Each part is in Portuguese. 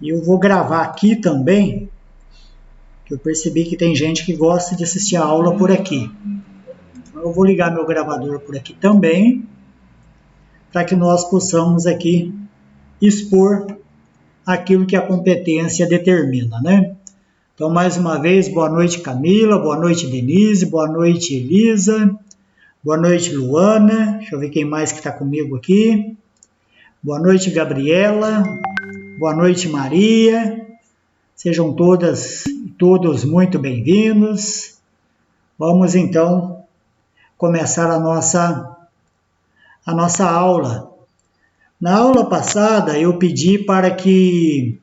E eu vou gravar aqui também, que eu percebi que tem gente que gosta de assistir a aula por aqui. Então, eu vou ligar meu gravador por aqui também, para que nós possamos aqui expor aquilo que a competência determina, né? Então, mais uma vez, boa noite, Camila, boa noite, Denise, boa noite, Elisa, boa noite, Luana, deixa eu ver quem mais que está comigo aqui, boa noite, Gabriela, boa noite, Maria, sejam todas e todos muito bem-vindos. Vamos, então, começar a nossa aula. Na aula passada, eu pedi para que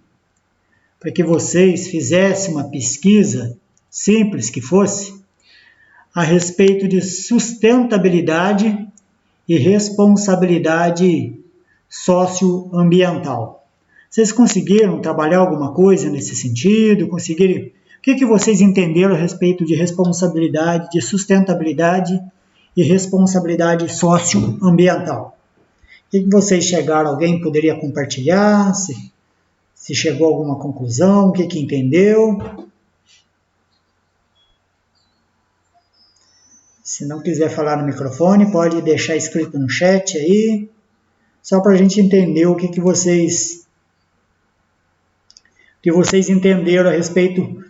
vocês fizessem uma pesquisa, simples que fosse, a respeito de sustentabilidade e responsabilidade socioambiental. Vocês conseguiram trabalhar alguma coisa nesse sentido? Conseguiram? O que vocês entenderam a respeito de responsabilidade, de sustentabilidade e responsabilidade socioambiental? O que vocês chegaram? Alguém poderia compartilhar? Se chegou a alguma conclusão, o que entendeu. Se não quiser falar no microfone, pode deixar escrito no chat aí, só para a gente entender o que vocês entenderam a respeito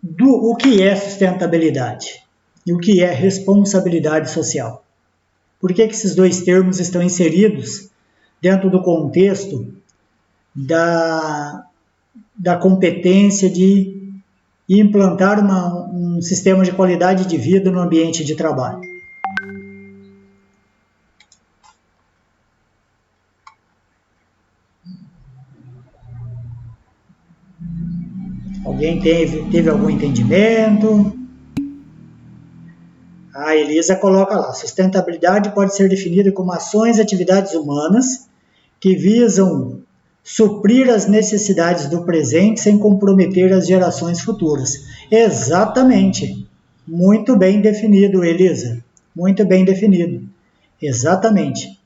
do o que é sustentabilidade e o que é responsabilidade social. Por que esses dois termos estão inseridos dentro do contexto da competência de implantar um sistema de qualidade de vida no ambiente de trabalho? Alguém teve algum entendimento? A Elisa coloca lá, sustentabilidade pode ser definida como ações e atividades humanas que visam suprir as necessidades do presente sem comprometer as gerações futuras. Exatamente. Muito bem definido, Elisa. Muito bem definido. Exatamente.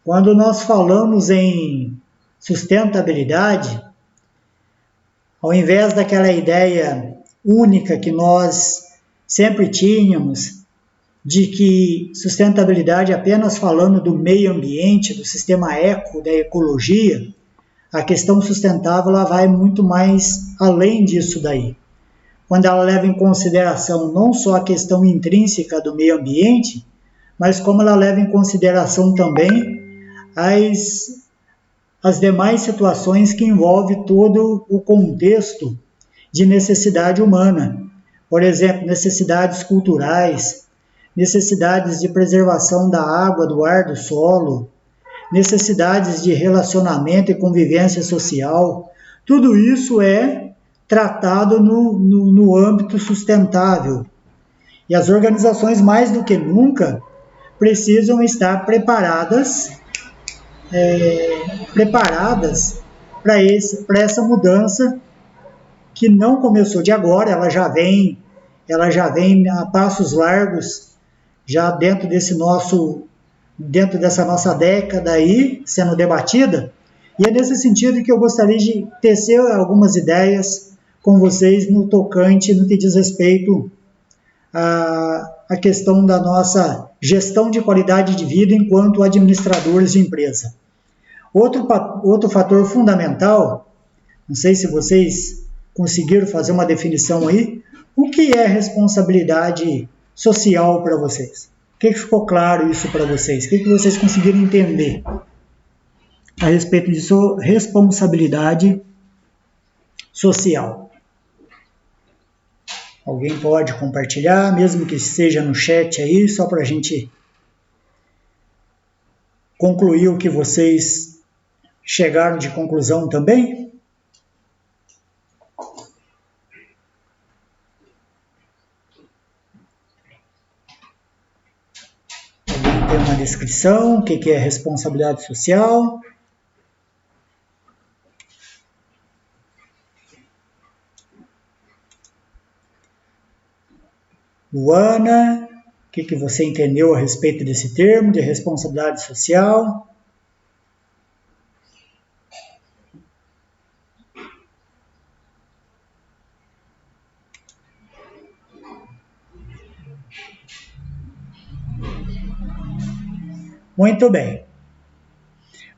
Quando nós falamos em sustentabilidade, ao invés daquela ideia única que nós sempre tínhamos, de que sustentabilidade apenas falando do meio ambiente, do sistema eco, da ecologia, a questão sustentável ela vai muito mais além disso daí. Quando ela leva em consideração não só a questão intrínseca do meio ambiente, mas como ela leva em consideração também as demais situações que envolvem todo o contexto de necessidade humana. Por exemplo, necessidades culturais, necessidades de preservação da água, do ar, do solo, necessidades de relacionamento e convivência social. Tudo isso é tratado no âmbito sustentável. E as organizações, mais do que nunca, precisam estar preparadas para essa mudança que não começou de agora, ela já vem a passos largos, já dentro dessa nossa década aí, sendo debatida, e é nesse sentido que eu gostaria de tecer algumas ideias com vocês no tocante, no que diz respeito à questão da nossa gestão de qualidade de vida enquanto administradores de empresa. Outro fator fundamental, não sei se vocês conseguiram fazer uma definição aí, o que é responsabilidade social para vocês? O que ficou claro isso para vocês? O que vocês conseguiram entender a respeito de sua responsabilidade social? Alguém pode compartilhar, mesmo que seja no chat aí, só para a gente concluir o que vocês chegaram de conclusão também? Alguém tem uma descrição, o que é responsabilidade social? Luana, o que você entendeu a respeito desse termo de responsabilidade social? Muito bem.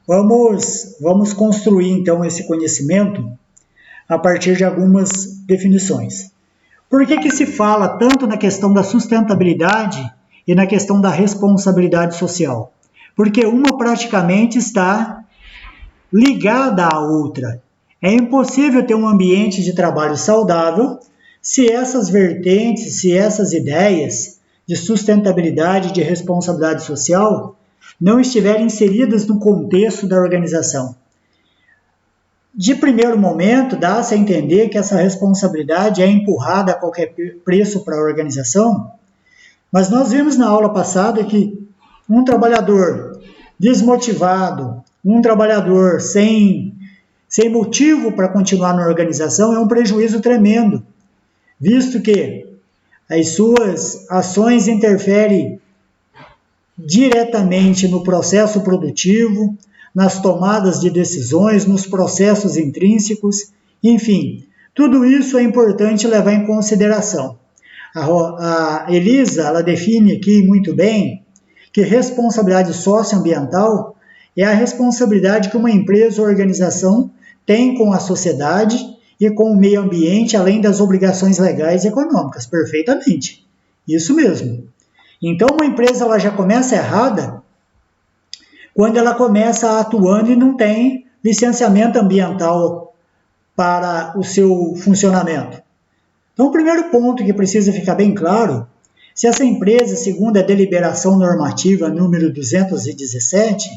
Vamos construir então esse conhecimento a partir de algumas definições. Por que se fala tanto na questão da sustentabilidade e na questão da responsabilidade social? Porque uma praticamente está ligada à outra. É impossível ter um ambiente de trabalho saudável se essas vertentes, se essas ideias de sustentabilidade e de responsabilidade social não estiverem inseridas no contexto da organização. De primeiro momento, dá-se a entender que essa responsabilidade é empurrada a qualquer preço para a organização, mas nós vimos na aula passada que um trabalhador desmotivado, um trabalhador sem motivo para continuar na organização é um prejuízo tremendo, visto que as suas ações interferem diretamente no processo produtivo, nas tomadas de decisões, nos processos intrínsecos, enfim, tudo isso é importante levar em consideração. A Elisa, ela define aqui muito bem que responsabilidade socioambiental é a responsabilidade que uma empresa ou organização tem com a sociedade e com o meio ambiente, além das obrigações legais e econômicas. Perfeitamente. Isso mesmo. Então, uma empresa ela já começa errada quando ela começa atuando e não tem licenciamento ambiental para o seu funcionamento. Então, o primeiro ponto que precisa ficar bem claro, se essa empresa, segundo a deliberação normativa número 217,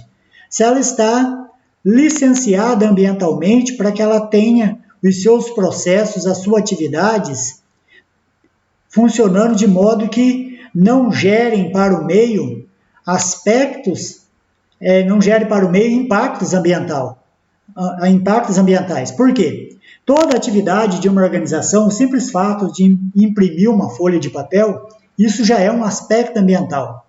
se ela está licenciada ambientalmente para que ela tenha os seus processos, as suas atividades funcionando de modo que não gerem para o meio aspectos, não gerem para o meio impactos ambientais. Por quê? Toda atividade de uma organização, o simples fato de imprimir uma folha de papel, isso já é um aspecto ambiental.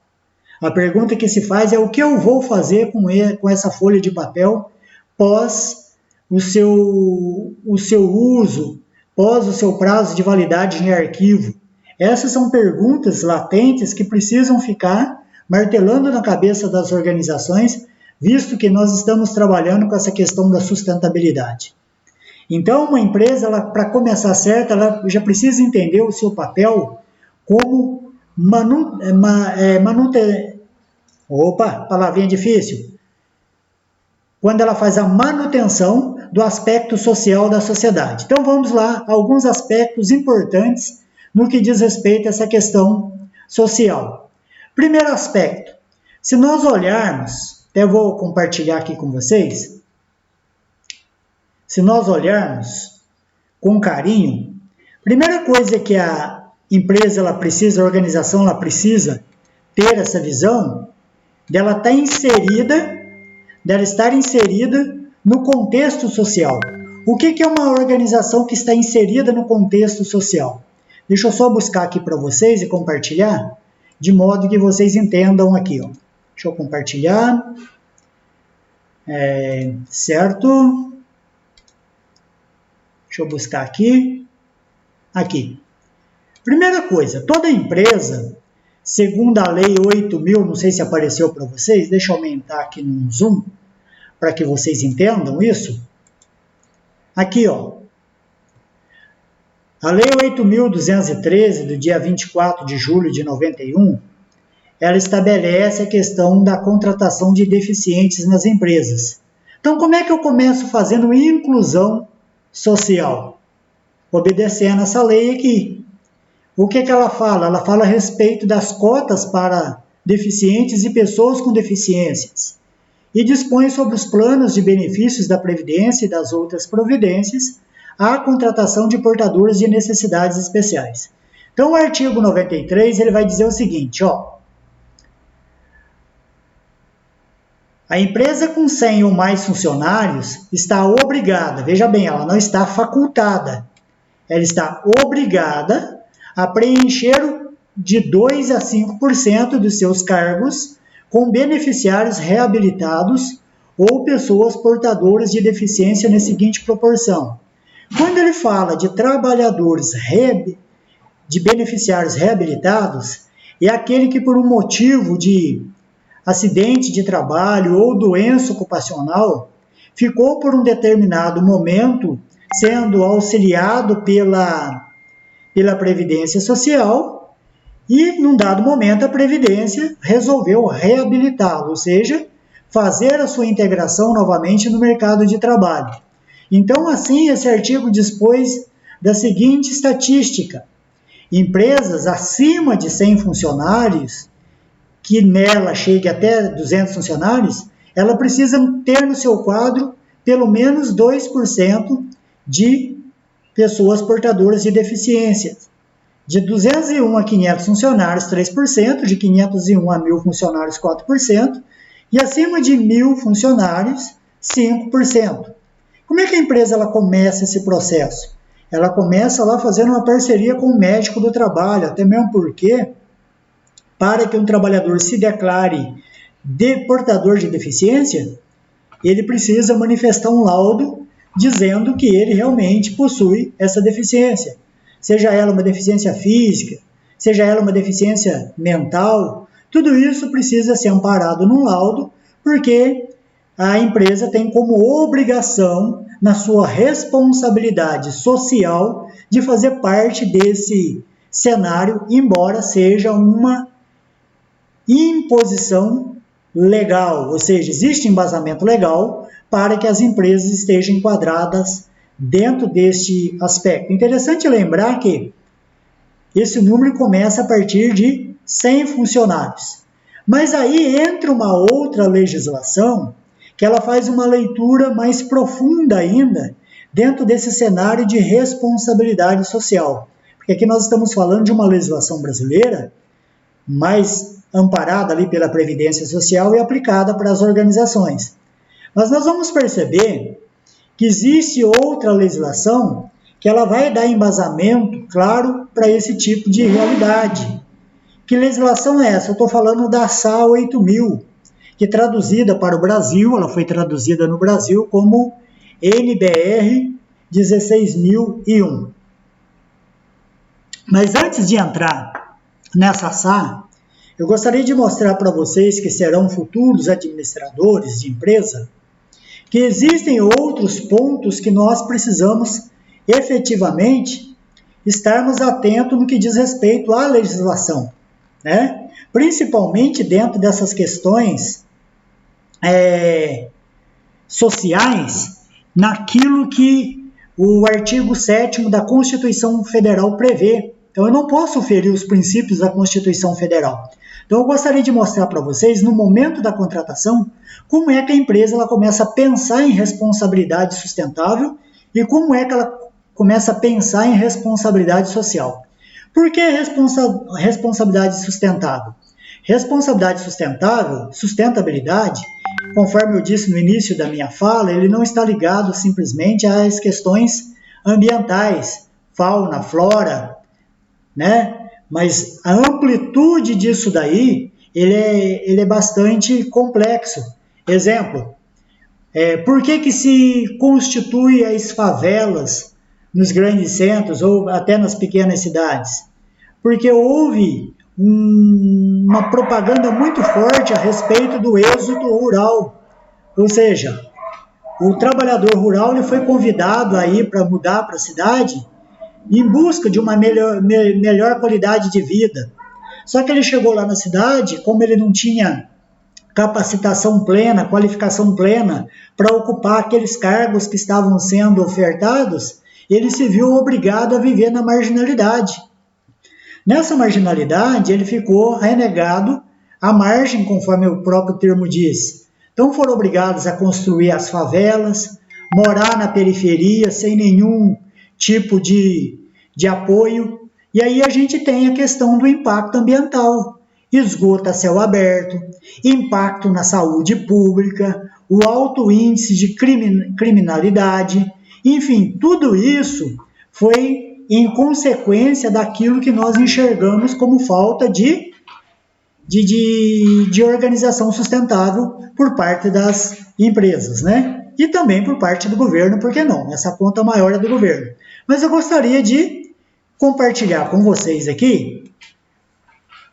A pergunta que se faz é o que eu vou fazer com essa folha de papel pós o seu uso, pós o seu prazo de validade em arquivo. Essas são perguntas latentes que precisam ficar martelando na cabeça das organizações, visto que nós estamos trabalhando com essa questão da sustentabilidade. Então, uma empresa, para começar certa, ela já precisa entender o seu papel como palavrinha difícil. Quando ela faz a manutenção do aspecto social da sociedade. Então, vamos lá, alguns aspectos importantes no que diz respeito a essa questão social. Primeiro aspecto, se nós olharmos, até vou compartilhar aqui com vocês, se nós olharmos com carinho, primeira coisa que a empresa ela precisa, a organização ela precisa ter essa visão, dela estar inserida no contexto social. O que é uma organização que está inserida no contexto social? Deixa eu só buscar aqui para vocês e compartilhar, de modo que vocês entendam aqui. Ó. Deixa eu compartilhar. Certo? Deixa eu buscar aqui. Aqui. Primeira coisa, toda empresa, segundo a Lei 8.000, não sei se apareceu para vocês, deixa eu aumentar aqui no zoom, para que vocês entendam isso. Aqui, ó. A Lei 8.213, do dia 24 de julho de 91, ela estabelece a questão da contratação de deficientes nas empresas. Então, como é que eu começo fazendo inclusão social? Obedecendo essa lei aqui. O que ela fala? Ela fala a respeito das cotas para deficientes e pessoas com deficiências e dispõe sobre os planos de benefícios da Previdência e das outras providências a contratação de portadores de necessidades especiais. Então, o artigo 93 ele vai dizer o seguinte, ó, a empresa com 100 ou mais funcionários está obrigada, veja bem, ela não está facultada, ela está obrigada a preencher de 2 a 5% dos seus cargos com beneficiários reabilitados ou pessoas portadoras de deficiência na seguinte proporção. Quando ele fala de trabalhadores, de beneficiários reabilitados, é aquele que por um motivo de acidente de trabalho ou doença ocupacional, ficou por um determinado momento sendo auxiliado pela Previdência Social e, num dado momento, a Previdência resolveu reabilitá-lo, ou seja, fazer a sua integração novamente no mercado de trabalho. Então, assim, esse artigo dispôs da seguinte estatística: empresas acima de 100 funcionários, que nela chegue até 200 funcionários, ela precisa ter no seu quadro pelo menos 2% de pessoas portadoras de deficiência. De 201 a 500 funcionários, 3%, de 501 a 1.000 funcionários, 4%, e acima de 1.000 funcionários, 5%. Como é que a empresa ela começa esse processo? Ela começa lá fazendo uma parceria com o médico do trabalho, até mesmo porque, para que um trabalhador se declare portador de deficiência, ele precisa manifestar um laudo dizendo que ele realmente possui essa deficiência. Seja ela uma deficiência física, seja ela uma deficiência mental, tudo isso precisa ser amparado num laudo, porque a empresa tem como obrigação, na sua responsabilidade social, de fazer parte desse cenário, embora seja uma imposição legal, ou seja, existe embasamento legal para que as empresas estejam enquadradas dentro deste aspecto. Interessante lembrar que esse número começa a partir de 100 funcionários. Mas aí entra uma outra legislação que ela faz uma leitura mais profunda ainda dentro desse cenário de responsabilidade social. Porque aqui nós estamos falando de uma legislação brasileira mais amparada ali pela Previdência Social e aplicada para as organizações. Mas nós vamos perceber que existe outra legislação que ela vai dar embasamento, claro, para esse tipo de realidade. Que legislação é essa? Eu estou falando da SA 8000, que traduzida para o Brasil, ela foi traduzida no Brasil como NBR 16001. Mas antes de entrar nessa SA, eu gostaria de mostrar para vocês, que serão futuros administradores de empresa, que existem outros pontos que nós precisamos efetivamente estarmos atentos no que diz respeito à legislação, né? Principalmente dentro dessas questões sociais, naquilo que o artigo 7º da Constituição Federal prevê. Então, eu não posso ferir os princípios da Constituição Federal. Então, eu gostaria de mostrar para vocês, no momento da contratação, como é que a empresa ela começa a pensar em responsabilidade sustentável e como é que ela começa a pensar em responsabilidade social. Por que responsabilidade sustentável? Responsabilidade sustentável, sustentabilidade, conforme eu disse no início da minha fala, ele não está ligado simplesmente às questões ambientais, fauna, flora, né? Mas a amplitude disso daí, ele é bastante complexo. Exemplo, por que se constitui as favelas nos grandes centros ou até nas pequenas cidades? Porque houve uma propaganda muito forte a respeito do êxodo rural. Ou seja, o trabalhador rural ele foi convidado a ir para mudar para a cidade em busca de uma melhor qualidade de vida. Só que ele chegou lá na cidade, como ele não tinha capacitação plena, qualificação plena para ocupar aqueles cargos que estavam sendo ofertados, ele se viu obrigado a viver na marginalidade. Nessa marginalidade, ele ficou renegado à margem, conforme o próprio termo diz. Então foram obrigados a construir as favelas, morar na periferia sem nenhum tipo de apoio. E aí a gente tem a questão do impacto ambiental. Esgoto a céu aberto, impacto na saúde pública, o alto índice de criminalidade, enfim, tudo isso foi em consequência daquilo que nós enxergamos como falta de organização sustentável por parte das empresas, né? E também por parte do governo, por que não? Essa conta maior é do governo. Mas eu gostaria de compartilhar com vocês aqui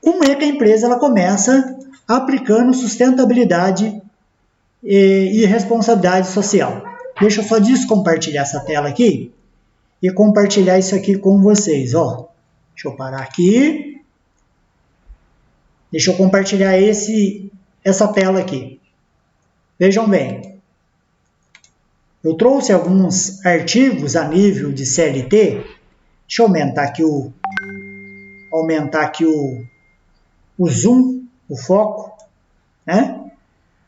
como é que a empresa ela começa aplicando sustentabilidade e responsabilidade social. Deixa eu só descompartilhar essa tela aqui e compartilhar isso aqui com vocês. Ó, deixa eu parar aqui. Deixa eu compartilhar essa tela aqui. Vejam bem. Eu trouxe alguns artigos a nível de CLT. Deixa eu aumentar aqui o zoom, o foco, né?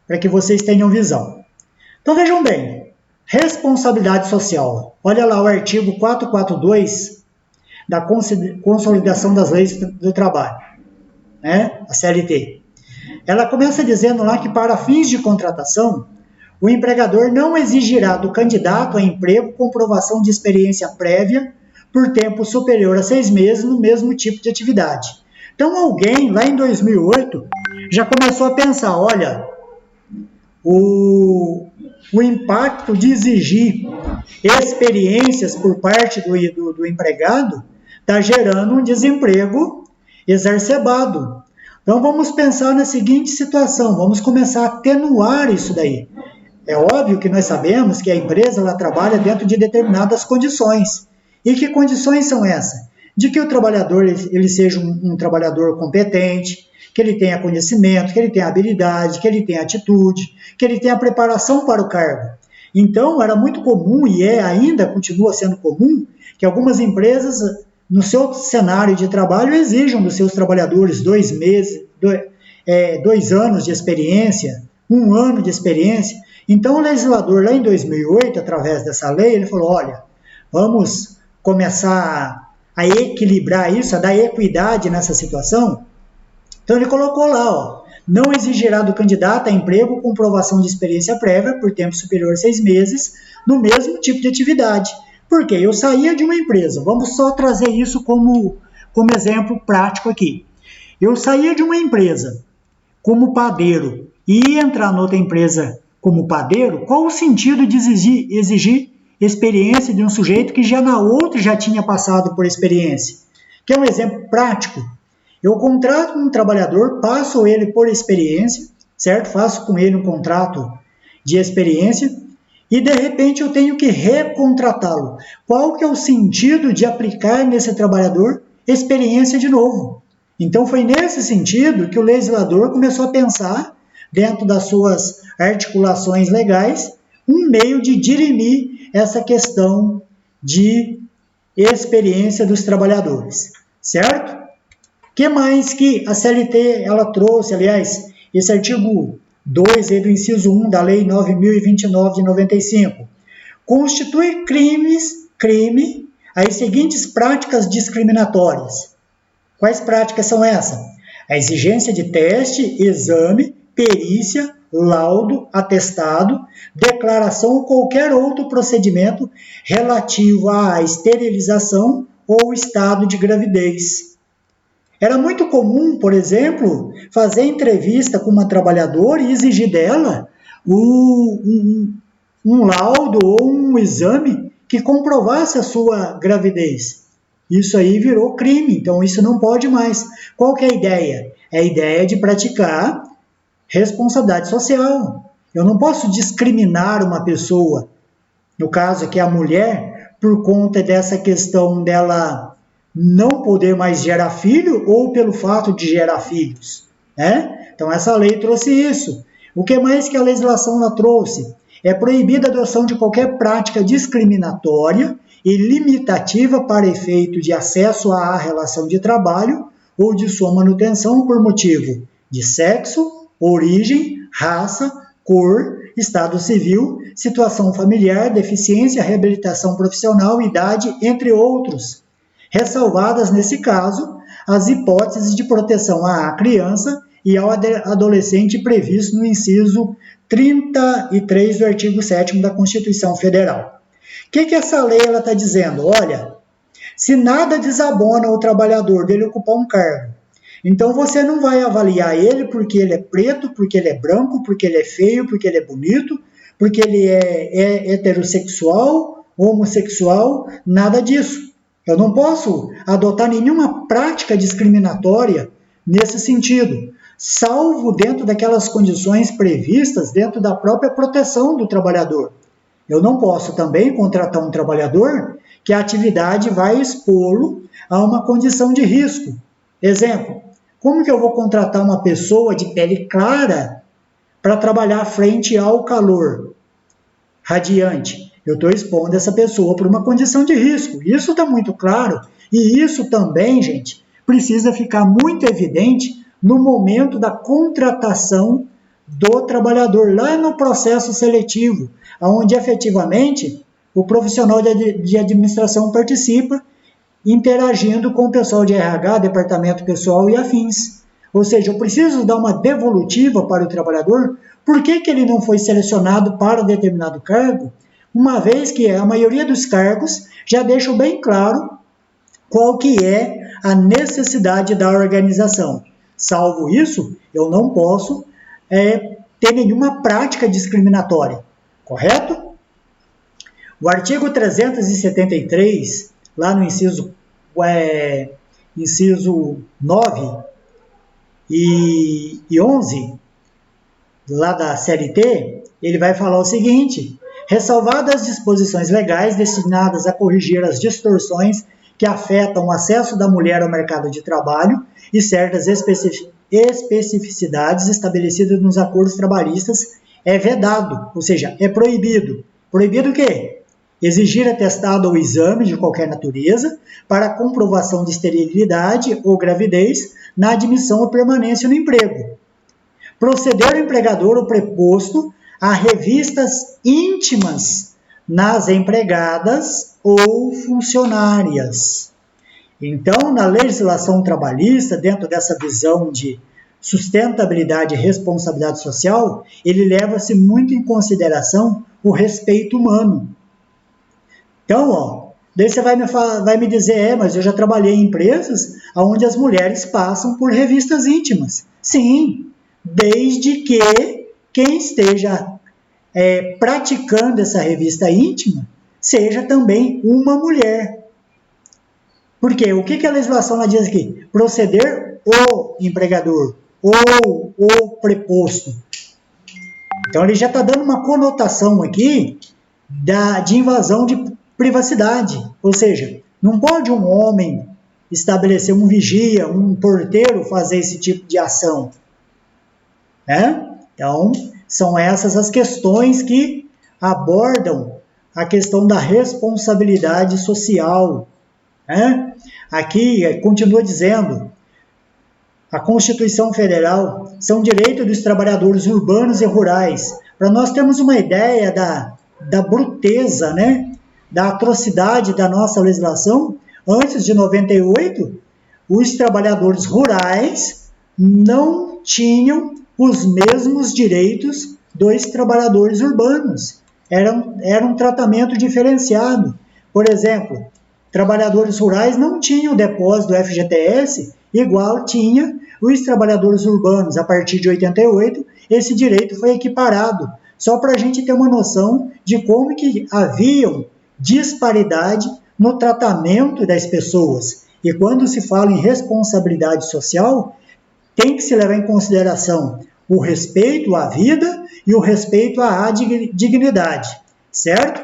Para que vocês tenham visão. Então vejam bem, responsabilidade social. Olha lá o artigo 442 da Consolidação das Leis do Trabalho, né? A CLT. Ela começa dizendo lá que para fins de contratação, o empregador não exigirá do candidato a emprego comprovação de experiência prévia por tempo superior a 6 meses no mesmo tipo de atividade. Então alguém lá em 2008 já começou a pensar, olha, o impacto de exigir experiências por parte do empregado está gerando um desemprego exacerbado. Então vamos pensar na seguinte situação, vamos começar a atenuar isso daí. É óbvio que nós sabemos que a empresa ela trabalha dentro de determinadas condições. E que condições são essas? De que o trabalhador ele seja um trabalhador competente, que ele tenha conhecimento, que ele tenha habilidade, que ele tenha atitude, que ele tenha preparação para o cargo. Então, era muito comum, e ainda continua sendo comum, que algumas empresas, no seu cenário de trabalho, exijam dos seus trabalhadores 2 anos de experiência, 1 ano de experiência. Então, o legislador, lá em 2008, através dessa lei, ele falou, olha, vamos começar a equilibrar isso, a dar equidade nessa situação. Então, ele colocou lá, ó, não exigirá do candidato a emprego comprovação de experiência prévia por tempo superior a 6 meses no mesmo tipo de atividade. Porque eu saía de uma empresa, vamos só trazer isso como exemplo prático aqui. Eu saía de uma empresa como padeiro e ia entrar noutra empresa como padeiro, qual o sentido de exigir experiência de um sujeito que já na outra já tinha passado por experiência? Que é um exemplo prático. Eu contrato um trabalhador, passo ele por experiência, certo? Faço com ele um contrato de experiência e de repente eu tenho que recontratá-lo. Qual que é o sentido de aplicar nesse trabalhador experiência de novo? Então foi nesse sentido que o legislador começou a pensar, dentro das suas articulações legais, um meio de dirimir essa questão de experiência dos trabalhadores, certo? O que mais que a CLT ela trouxe, aliás, esse artigo 2 do inciso 1 da Lei 9.029 de 95, constitui crime as seguintes práticas discriminatórias. Quais práticas são essas? A exigência de teste, exame, perícia, laudo, atestado, declaração ou qualquer outro procedimento relativo à esterilização ou estado de gravidez. Era muito comum, por exemplo, fazer entrevista com uma trabalhadora e exigir dela um laudo ou um exame que comprovasse a sua gravidez. Isso aí virou crime, então isso não pode mais. Qual que é a ideia? É a ideia de praticar responsabilidade social. Eu não posso discriminar uma pessoa, no caso aqui a mulher, por conta dessa questão dela não poder mais gerar filho ou pelo fato de gerar filhos, né? Então essa lei trouxe isso. O que mais que a legislação ela trouxe? É proibida a adoção de qualquer prática discriminatória e limitativa para efeito de acesso à relação de trabalho ou de sua manutenção por motivo de sexo, origem, raça, cor, estado civil, situação familiar, deficiência, reabilitação profissional, idade, entre outros. Ressalvadas, nesse caso, as hipóteses de proteção à criança e ao adolescente previsto no inciso 33 do artigo 7º da Constituição Federal. O que essa lei está dizendo? Olha, se nada desabona o trabalhador dele ocupar um cargo, então você não vai avaliar ele porque ele é preto, porque ele é branco, porque ele é feio, porque ele é bonito, porque ele é heterossexual, homossexual, nada disso. Eu não posso adotar nenhuma prática discriminatória nesse sentido. salvo dentro daquelas condições previstas dentro da própria proteção do trabalhador. Eu não posso também contratar um trabalhador que a atividade vai expô-lo a uma condição de risco. Exemplo, como que eu vou contratar uma pessoa de pele clara para trabalhar frente ao calor radiante? Eu estou expondo essa pessoa para uma condição de risco. Isso está muito claro. E isso também, gente, precisa ficar muito evidente no momento da contratação do trabalhador, lá no processo seletivo, onde efetivamente o profissional de administração participa, interagindo com o pessoal de RH, departamento pessoal e afins. Ou seja, eu preciso dar uma devolutiva para o trabalhador. Por que ele não foi selecionado para determinado cargo? Uma vez que a maioria dos cargos já deixam bem claro qual que é a necessidade da organização. Salvo isso, eu não posso ter nenhuma prática discriminatória, correto? O artigo 373, lá no inciso 9 e 11, lá da CLT, ele vai falar o seguinte: ressalvadas as disposições legais destinadas a corrigir as distorções que afetam o acesso da mulher ao mercado de trabalho e certas especificidades estabelecidas nos acordos trabalhistas, é vedado, ou seja, é proibido. Proibido o quê? Exigir atestado ou exame de qualquer natureza para comprovação de esterilidade ou gravidez na admissão ou permanência no emprego. Proceder o empregador ou preposto a revistas íntimas nas empregadas ou funcionárias. Então, na legislação trabalhista, dentro dessa visão de sustentabilidade e responsabilidade social, ele leva-se muito em consideração o respeito humano. Então, daí você vai me dizer, mas eu já trabalhei em empresas onde as mulheres passam por revistas íntimas. Sim, desde que quem esteja praticando essa revista íntima seja também uma mulher. Por quê? O que a legislação lá diz aqui? Proceder o empregador ou o preposto. Então, ele já está dando uma conotação aqui de invasão de privacidade. Ou seja, não pode um homem estabelecer um vigia, um porteiro fazer esse tipo de ação. Então, são essas as questões que abordam a questão da responsabilidade social. Aqui, continua dizendo, a Constituição Federal são direitos dos trabalhadores urbanos e rurais. Para nós termos uma ideia da bruteza, da atrocidade da nossa legislação, antes de 98, os trabalhadores rurais não tinham os mesmos direitos dos trabalhadores urbanos. Era um tratamento diferenciado. Por exemplo, trabalhadores rurais não tinham o depósito do FGTS igual tinha os trabalhadores urbanos. A partir de 88, esse direito foi equiparado. Só para a gente ter uma noção de como que haviam disparidade no tratamento das pessoas. E quando se fala em responsabilidade social, tem que se levar em consideração o respeito à vida e o respeito à dignidade, certo?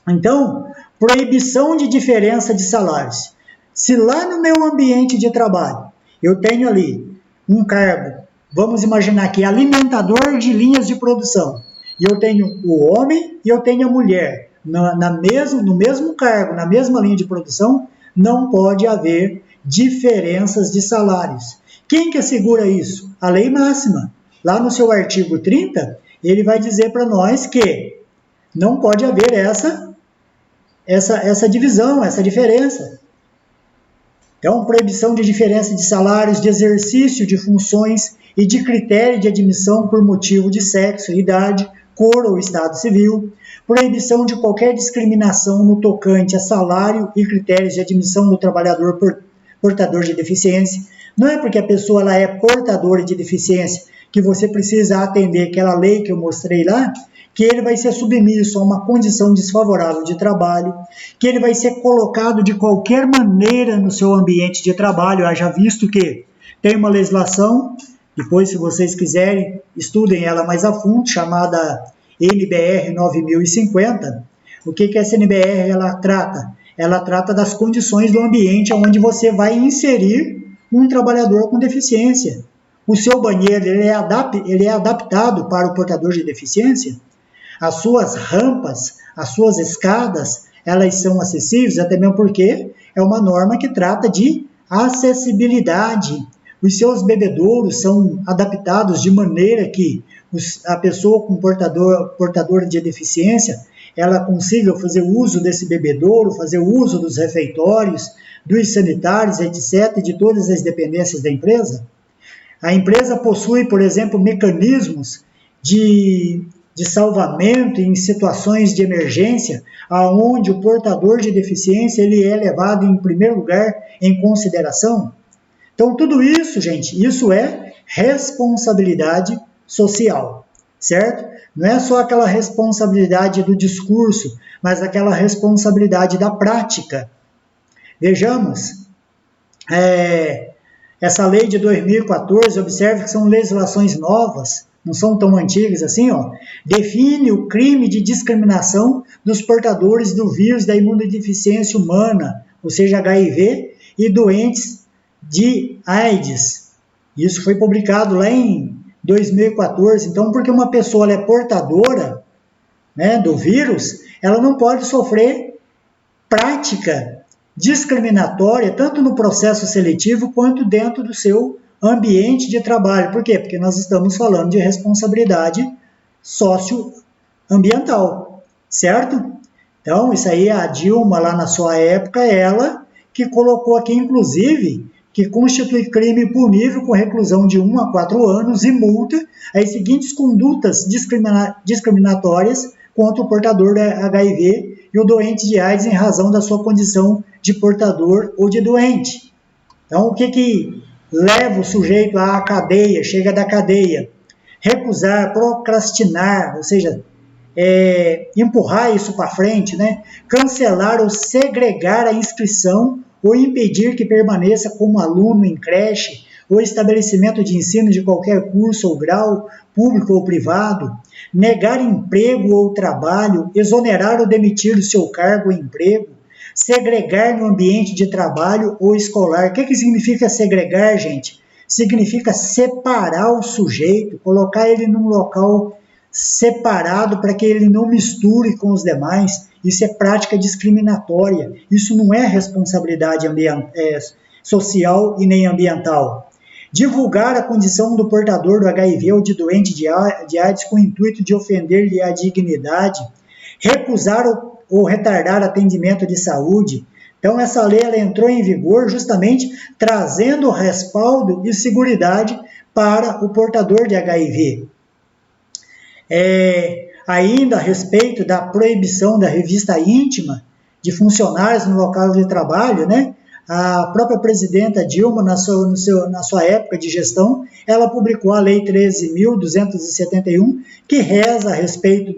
Então, proibição de diferença de salários. Se lá no meu ambiente de trabalho eu tenho ali um cargo, vamos imaginar que alimentador de linhas de produção, e eu tenho o homem e eu tenho a mulher no mesmo cargo, na mesma linha de produção, não pode haver diferenças de salários. Quem que assegura isso? A lei máxima. Lá no seu artigo 30, ele vai dizer para nós que não pode haver essa divisão, essa diferença. Então, proibição de diferença de salários, de exercício de funções e de critério de admissão por motivo de sexo, idade, cor ou estado civil. Proibição de qualquer discriminação no tocante a salário e critérios de admissão do trabalhador portador de deficiência. Não é porque a pessoa ela é portadora de deficiência que você precisa atender aquela lei que eu mostrei lá, que ele vai ser submisso a uma condição desfavorável de trabalho, que ele vai ser colocado de qualquer maneira no seu ambiente de trabalho, haja visto que tem uma legislação Depois, se vocês quiserem, estudem ela mais a fundo, chamada NBR 9050. O que essa NBR ela trata? Ela trata das condições do ambiente onde você vai inserir um trabalhador com deficiência. O seu banheiro ele é adaptado para o portador de deficiência? As suas rampas, as suas escadas, elas são acessíveis, até mesmo porque é uma norma que trata de acessibilidade. Os seus bebedouros são adaptados de maneira que a pessoa com portador de deficiência, ela consiga fazer uso desse bebedouro, fazer uso dos refeitórios, dos sanitários, etc., de todas as dependências da empresa. A empresa possui, por exemplo, mecanismos de salvamento em situações de emergência, aonde o portador de deficiência ele é levado em primeiro lugar em consideração. Então, tudo isso, gente, isso é responsabilidade social, certo? Não é só aquela responsabilidade do discurso, mas aquela responsabilidade da prática. Vejamos, essa lei de 2014, observe que são legislações novas, não são tão antigas assim, define o crime de discriminação dos portadores do vírus da imunodeficiência humana, ou seja, HIV, e doentes de AIDS. Isso foi publicado lá em 2014. Então, porque uma pessoa é portadora, né, do vírus, ela não pode sofrer prática discriminatória, tanto no processo seletivo quanto dentro do seu ambiente de trabalho. Por quê? Porque nós estamos falando de responsabilidade socioambiental, certo? Então, isso aí a Dilma, lá na sua época, ela que colocou aqui, inclusive, que constitui crime punível com reclusão de 1 a 4 anos e multa as seguintes condutas discriminatórias contra o portador da HIV e o doente de AIDS em razão da sua condição de portador ou de doente. Então, o que leva o sujeito à cadeia, chega da cadeia? Recusar, procrastinar, ou seja, empurrar isso para frente, né? Cancelar ou segregar a inscrição ou impedir que permaneça como aluno em creche ou estabelecimento de ensino de qualquer curso ou grau, público ou privado, negar emprego ou trabalho, exonerar ou demitir do seu cargo ou emprego, segregar no ambiente de trabalho ou escolar. O que significa segregar, gente? Significa separar o sujeito, colocar ele num local separado para que ele não misture com os demais. Isso é prática discriminatória. Isso não é responsabilidade social e nem ambiental. Divulgar a condição do portador do HIV ou de doente de AIDS com o intuito de ofender-lhe a dignidade. Recusar ou retardar atendimento de saúde. Então, essa lei ela entrou em vigor justamente trazendo respaldo e seguridade para o portador de HIV. Ainda a respeito da proibição da revista íntima de funcionários no local de trabalho, né? A própria presidenta Dilma, na sua época de gestão, ela publicou a Lei 13.271, que reza a respeito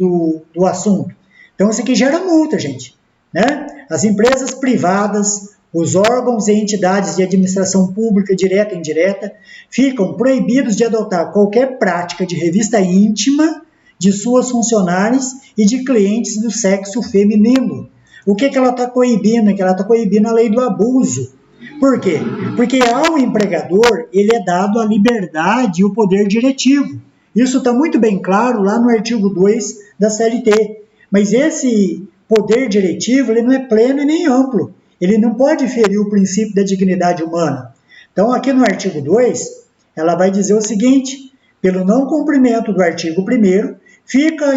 do assunto. Então, isso aqui gera multa, gente, né? As empresas privadas, os órgãos e entidades de administração pública, direta e indireta, ficam proibidos de adotar qualquer prática de revista íntima de suas funcionárias e de clientes do sexo feminino. O que ela está coibindo? Ela está coibindo a lei do abuso. Por quê? Porque ao empregador, ele é dado a liberdade e o poder diretivo. Isso está muito bem claro lá no artigo 2 da CLT. Mas esse poder diretivo, ele não é pleno e nem amplo. Ele não pode ferir o princípio da dignidade humana. Então, aqui no artigo 2, ela vai dizer o seguinte: pelo não cumprimento do artigo 1º, ficam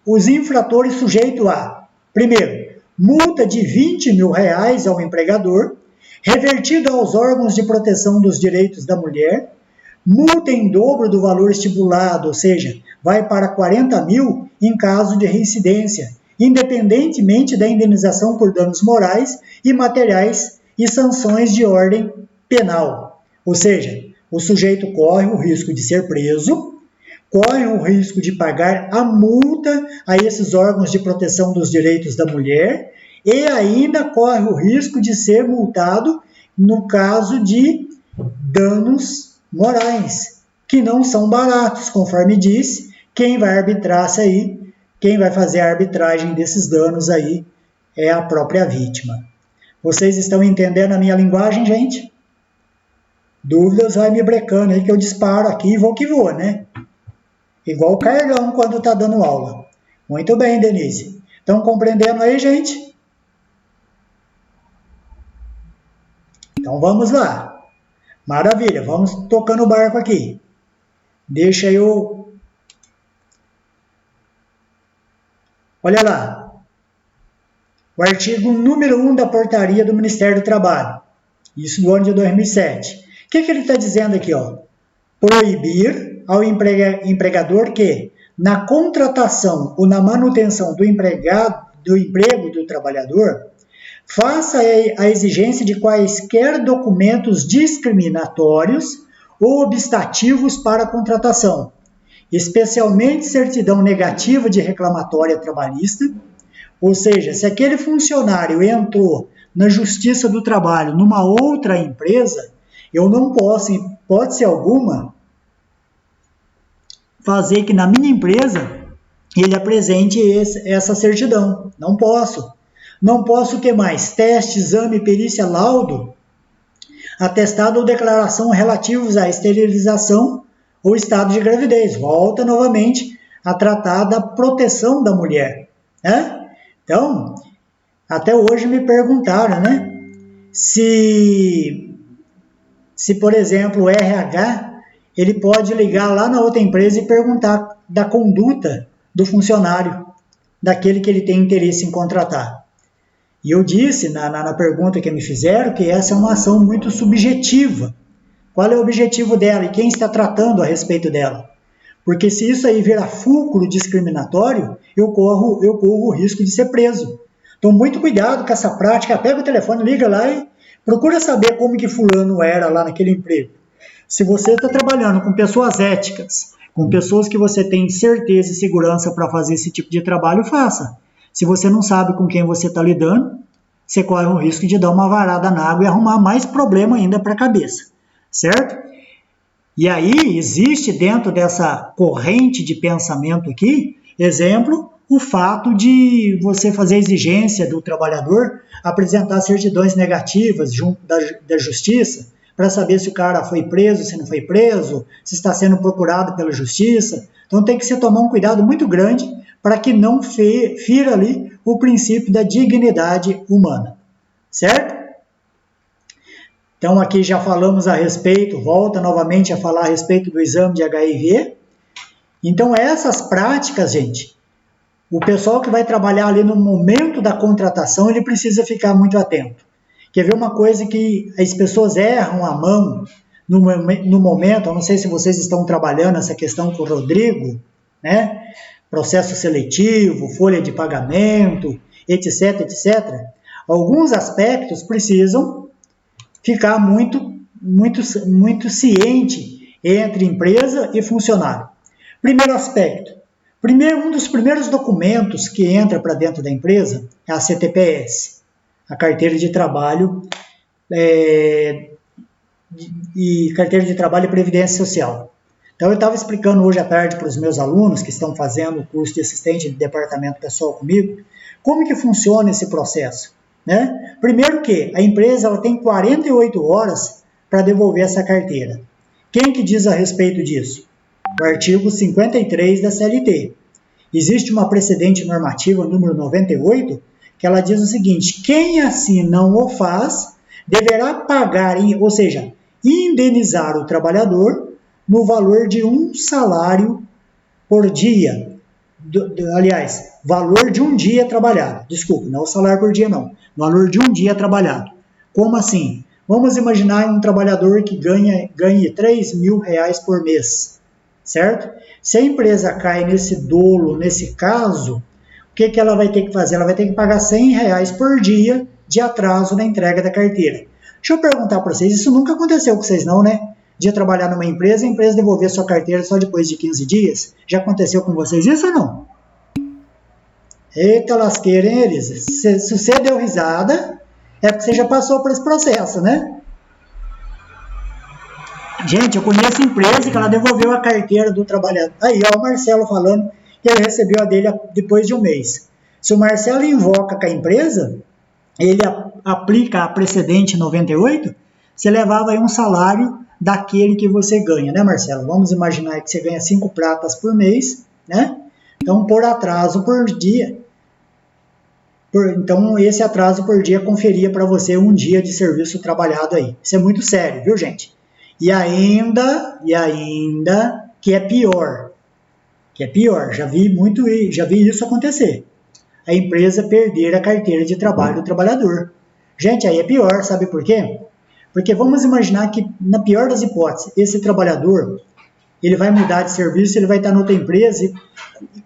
os infratores sujeitos a, primeiro, multa de R$20 mil ao empregador, revertida aos órgãos de proteção dos direitos da mulher, multa em dobro do valor estipulado, ou seja, vai para 40 mil em caso de reincidência, independentemente da indenização por danos morais e materiais e sanções de ordem penal. Ou seja, o sujeito corre o risco de ser preso, corre o risco de pagar a multa a esses órgãos de proteção dos direitos da mulher e ainda corre o risco de ser multado no caso de danos morais, que não são baratos, conforme disse, quem vai arbitrar isso aí, quem vai fazer a arbitragem desses danos aí é a própria vítima. Vocês estão entendendo a minha linguagem, gente? Dúvidas, vai me brecando aí que eu disparo aqui e vou que vou, né? Igual o Carlão quando está dando aula. Muito bem, Denise. Estão compreendendo aí, gente? Então vamos lá. Maravilha, vamos tocando o barco aqui. Deixa eu... Olha lá. O artigo número 1 da portaria do Ministério do Trabalho. Isso do ano de 2007. O que ele está dizendo aqui? Ó? Proibir ao empregador que, na contratação ou na manutenção do emprego do trabalhador, faça a exigência de quaisquer documentos discriminatórios ou obstativos para a contratação, especialmente certidão negativa de reclamatória trabalhista, ou seja, se aquele funcionário entrou na Justiça do Trabalho numa outra empresa, eu não posso, em hipótese alguma, fazer que na minha empresa ele apresente essa certidão. Não posso. Não posso ter mais teste, exame, perícia, laudo, atestado ou declaração relativos à esterilização ou estado de gravidez. Volta novamente a tratar da proteção da mulher, né? Então, até hoje me perguntaram, né? Se por exemplo, o RH, ele pode ligar lá na outra empresa e perguntar da conduta do funcionário, daquele que ele tem interesse em contratar. E eu disse na pergunta que me fizeram que essa é uma ação muito subjetiva. Qual é o objetivo dela e quem está tratando a respeito dela? Porque se isso aí virar fulcro discriminatório, eu corro o risco de ser preso. Então, muito cuidado com essa prática. Pega o telefone, liga lá e procura saber como que fulano era lá naquele emprego. Se você está trabalhando com pessoas éticas, com pessoas que você tem certeza e segurança para fazer esse tipo de trabalho, faça. Se você não sabe com quem você está lidando, você corre o risco de dar uma varada na água e arrumar mais problema ainda para a cabeça, certo? E aí existe dentro dessa corrente de pensamento aqui, exemplo, o fato de você fazer a exigência do trabalhador apresentar certidões negativas junto da justiça, para saber se o cara foi preso, se não foi preso, se está sendo procurado pela justiça. Então tem que se tomar um cuidado muito grande para que não fira ali o princípio da dignidade humana, certo? Então aqui já falamos a respeito, volta novamente a falar a respeito do exame de HIV. Então essas práticas, gente, o pessoal que vai trabalhar ali no momento da contratação, ele precisa ficar muito atento. Quer ver uma coisa que as pessoas erram a mão no momento, eu não sei se vocês estão trabalhando essa questão com o Rodrigo, né? Processo seletivo, folha de pagamento, etc, etc. Alguns aspectos precisam ficar muito ciente entre empresa e funcionário. Primeiro aspecto. Um dos primeiros documentos que entra para dentro da empresa é a CTPS, a Carteira de Trabalho e Carteira de Trabalho e Previdência Social. Então eu estava explicando hoje à tarde para os meus alunos que estão fazendo o curso de assistente de departamento pessoal comigo, como que funciona esse processo, né? Primeiro que a empresa ela tem 48 horas para devolver essa carteira. Quem que diz a respeito disso? O artigo 53 da CLT. Existe uma precedente normativa número 98 que ela diz o seguinte: quem assim não o faz deverá pagar, ou seja, indenizar o trabalhador no valor de um salário por dia. Aliás, valor de um dia trabalhado. Desculpe, não é o salário por dia não. Valor de um dia trabalhado. Como assim? Vamos imaginar um trabalhador que ganhe R$3.000 por mês, certo? Se a empresa cai nesse dolo, nesse caso, o que ela vai ter que fazer? Ela vai ter que pagar R$100 por dia de atraso na entrega da carteira. Deixa eu perguntar para vocês, isso nunca aconteceu com vocês não, né? De trabalhar numa empresa, a empresa devolver sua carteira só depois de 15 dias? Já aconteceu com vocês isso ou não? Eita lasqueira, hein, Elisa? Se você deu risada, é porque você já passou por esse processo, né? Gente, eu conheço empresa que ela devolveu a carteira do trabalhador. Aí, ó, o Marcelo falando que ele recebeu a dele depois de um mês. Se o Marcelo invoca com a empresa, ele aplica a precedente 98, você levava aí um salário daquele que você ganha, né, Marcelo? Vamos imaginar que você ganha 5 pratas por mês, né? Então, por atraso por dia. Então, esse atraso por dia conferia para você um dia de serviço trabalhado aí. Isso é muito sério, viu, gente? E ainda, que é pior, já vi isso acontecer. A empresa perder a carteira de trabalho do trabalhador. Gente, aí é pior, sabe por quê? Porque vamos imaginar que, na pior das hipóteses, esse trabalhador, ele vai mudar de serviço, ele vai estar noutra empresa e,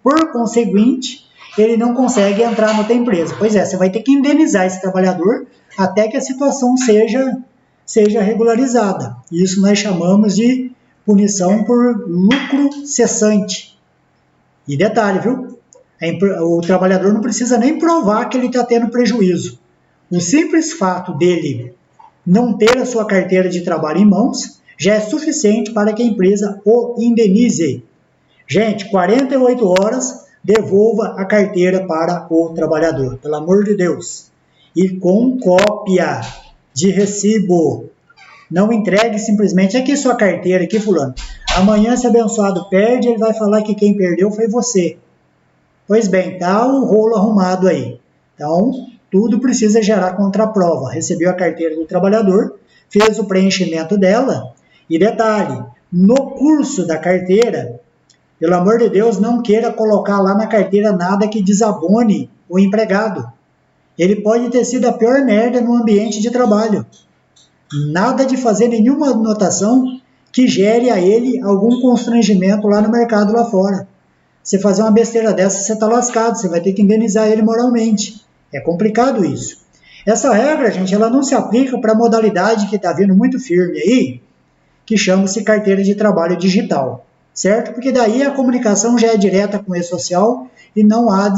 por conseguinte, ele não consegue entrar noutra empresa. Pois é, você vai ter que indenizar esse trabalhador até que a situação seja regularizada. Isso nós chamamos de punição por lucro cessante. E detalhe, viu? O trabalhador não precisa nem provar que ele está tendo prejuízo. O simples fato dele não ter a sua carteira de trabalho em mãos já é suficiente para que a empresa o indenize. Gente, 48 horas, devolva a carteira para o trabalhador, pelo amor de Deus. E com cópia de recibo. Não entregue simplesmente, aqui sua carteira, aqui fulano. Amanhã, se abençoado perde, ele vai falar que quem perdeu foi você. Pois bem, tá o rolo arrumado aí. Então, tudo precisa gerar contraprova. Recebeu a carteira do trabalhador, fez o preenchimento dela. E detalhe, no curso da carteira, pelo amor de Deus, não queira colocar lá na carteira nada que desabone o empregado. Ele pode ter sido a pior merda no ambiente de trabalho. Nada de fazer nenhuma anotação que gere a ele algum constrangimento lá no mercado lá fora. Você fazer uma besteira dessa, você está lascado, você vai ter que indenizar ele moralmente. É complicado isso. Essa regra, gente, ela não se aplica para a modalidade que está vindo muito firme aí, que chama-se carteira de trabalho digital, certo? Porque daí a comunicação já é direta com o e-social e não há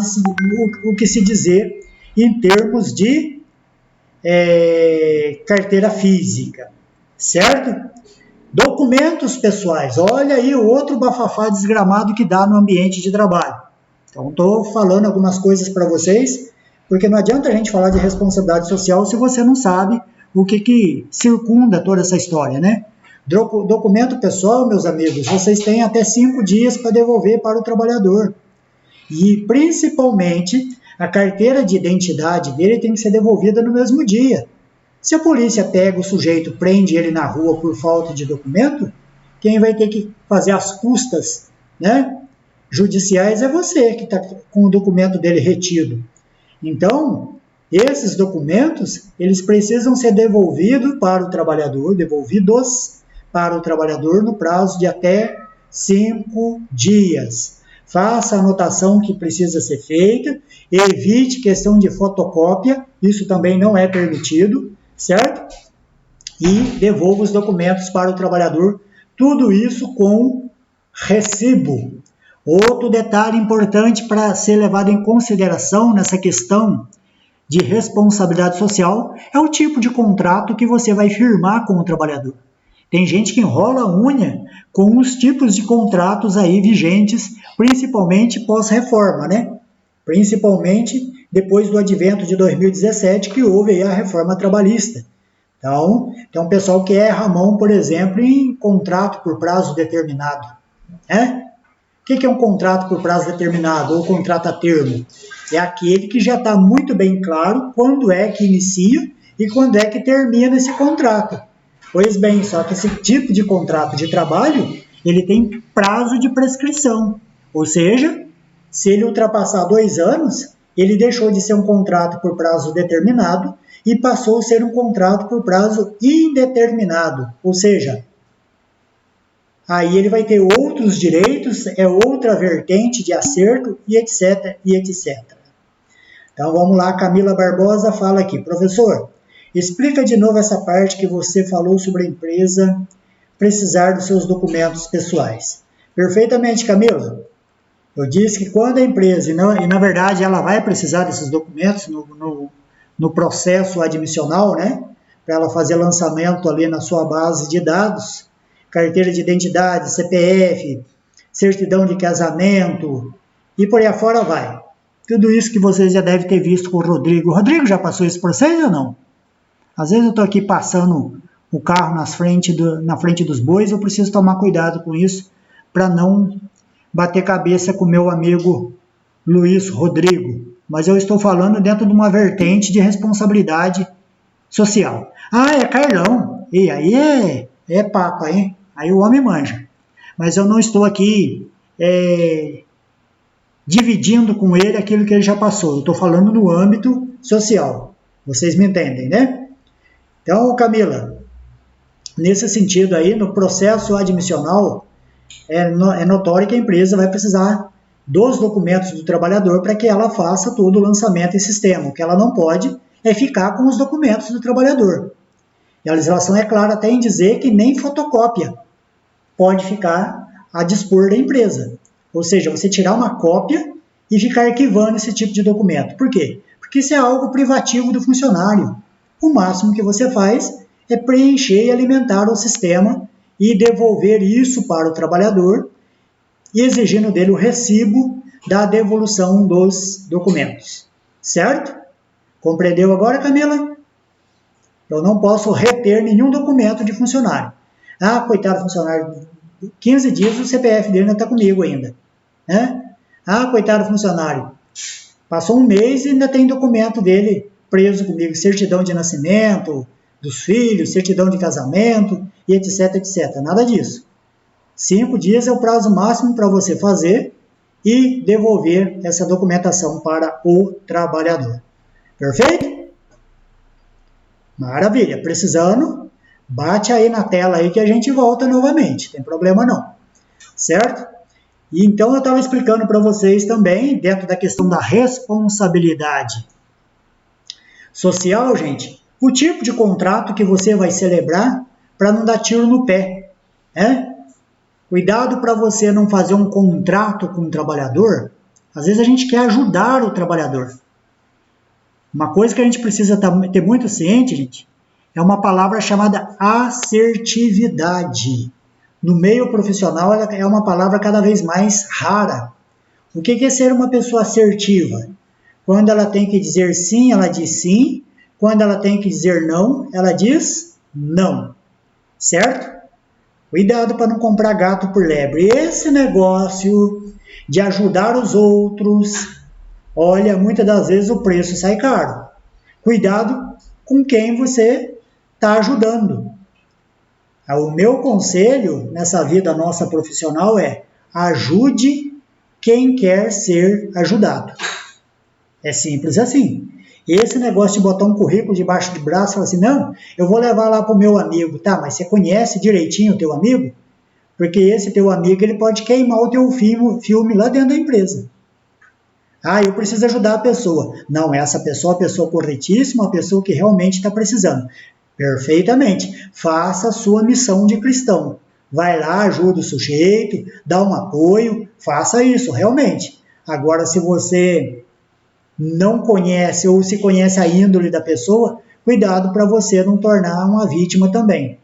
o que se dizer em termos de carteira física, certo? Documentos pessoais, olha aí o outro bafafá desgramado que dá no ambiente de trabalho. Então, estou falando algumas coisas para vocês, porque não adianta a gente falar de responsabilidade social se você não sabe o que circunda toda essa história, né? Documento pessoal, meus amigos, vocês têm até 5 dias para devolver para o trabalhador. E, principalmente, a carteira de identidade dele tem que ser devolvida no mesmo dia. Se a polícia pega o sujeito, prende ele na rua por falta de documento, quem vai ter que fazer as custas, né, judiciais é você, que está com o documento dele retido. Então, esses documentos, eles precisam ser devolvidos para o trabalhador no prazo de até 5 dias. Faça a anotação que precisa ser feita, evite questão de fotocópia, isso também não é permitido, certo? E devolva os documentos para o trabalhador, tudo isso com recibo. Outro detalhe importante para ser levado em consideração nessa questão de responsabilidade social é o tipo de contrato que você vai firmar com o trabalhador. Tem gente que enrola a unha com os tipos de contratos aí vigentes, principalmente pós-reforma, né? Principalmente depois do advento de 2017, que houve aí a reforma trabalhista. Então, tem um pessoal que erra a mão, por exemplo, em contrato por prazo determinado. Né? O que é um contrato por prazo determinado ou contrato a termo? É aquele que já está muito bem claro quando é que inicia e quando é que termina esse contrato. Pois bem, só que esse tipo de contrato de trabalho, ele tem prazo de prescrição. Ou seja, se ele ultrapassar 2 anos, ele deixou de ser um contrato por prazo determinado e passou a ser um contrato por prazo indeterminado. Ou seja, aí ele vai ter outros direitos, é outra vertente de acerto e etc, e etc. Então vamos lá, Camila Barbosa fala aqui. Professor, explica de novo essa parte que você falou sobre a empresa precisar dos seus documentos pessoais. Perfeitamente, Camila. Eu disse que quando a empresa, e na verdade ela vai precisar desses documentos no processo admissional, né, para ela fazer lançamento ali na sua base de dados, carteira de identidade, CPF, certidão de casamento e por aí afora vai. Tudo isso que vocês já devem ter visto com o Rodrigo. O Rodrigo já passou isso por vocês ou não? Às vezes eu estou aqui passando o carro na frente dos bois, eu preciso tomar cuidado com isso para não bater cabeça com o meu amigo Luiz Rodrigo. Mas eu estou falando dentro de uma vertente de responsabilidade social. Ah, é Carlão. E aí é papa, hein? Aí o homem manja. Mas eu não estou aqui dividindo com ele aquilo que ele já passou. Eu estou falando no âmbito social. Vocês me entendem, né? Então, Camila, nesse sentido aí, no processo admissional, é notório que a empresa vai precisar dos documentos do trabalhador para que ela faça todo o lançamento em sistema. O que ela não pode é ficar com os documentos do trabalhador. E a legislação é clara até em dizer que nem fotocópia pode ficar a dispor da empresa. Ou seja, você tirar uma cópia e ficar arquivando esse tipo de documento. Por quê? Porque isso é algo privativo do funcionário. O máximo que você faz é preencher e alimentar o sistema e devolver isso para o trabalhador, exigindo dele o recibo da devolução dos documentos. Certo? Compreendeu agora, Camila? Eu não posso reter nenhum documento de funcionário. Ah, coitado do funcionário, 15 dias o CPF dele não está comigo ainda. Né? Ah, coitado do funcionário, passou um mês e ainda tem documento dele preso comigo, certidão de nascimento dos filhos, certidão de casamento e etc, etc. Nada disso. 5 dias é o prazo máximo para você fazer e devolver essa documentação para o trabalhador. Perfeito? Maravilha. Precisando, bate aí na tela aí que a gente volta novamente. Tem problema não. Certo? E então eu estava explicando para vocês também, dentro da questão da responsabilidade social, gente, o tipo de contrato que você vai celebrar para não dar tiro no pé. Né? Cuidado para você não fazer um contrato com o trabalhador. Às vezes a gente quer ajudar o trabalhador. Uma coisa que a gente precisa ter muito ciente, gente, é uma palavra chamada assertividade. No meio profissional, ela é uma palavra cada vez mais rara. O que é ser uma pessoa assertiva? Quando ela tem que dizer sim, ela diz sim. Quando ela tem que dizer não, ela diz não. Certo? Cuidado para não comprar gato por lebre. Esse negócio de ajudar os outros, olha, muitas das vezes o preço sai caro. Cuidado com quem você está ajudando. O meu conselho nessa vida nossa profissional é: ajude quem quer ser ajudado. É simples assim. Esse negócio de botar um currículo debaixo do braço e falar assim, não, eu vou levar lá para o meu amigo. Tá, mas você conhece direitinho o teu amigo? Porque esse teu amigo ele pode queimar o teu filme lá dentro da empresa. Ah, eu preciso ajudar a pessoa. Não, essa pessoa é a pessoa corretíssima, a pessoa que realmente está precisando. Perfeitamente. Faça a sua missão de cristão. Vai lá, ajuda o sujeito, dá um apoio, faça isso, realmente. Agora, se você não conhece ou se conhece a índole da pessoa, cuidado para você não tornar uma vítima também.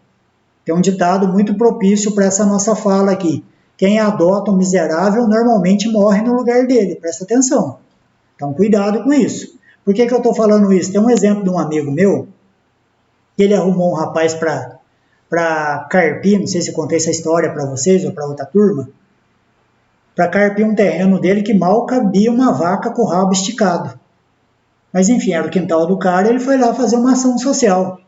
Tem um ditado muito propício para essa nossa fala aqui. Quem adota um miserável normalmente morre no lugar dele, presta atenção. Então, cuidado com isso. Por que eu estou falando isso? Tem um exemplo de um amigo meu, que ele arrumou um rapaz para carpir, não sei se eu contei essa história para vocês ou para outra turma, para carpir um terreno dele que mal cabia uma vaca com o rabo esticado. Mas enfim, era o quintal do cara, ele foi lá fazer uma ação social.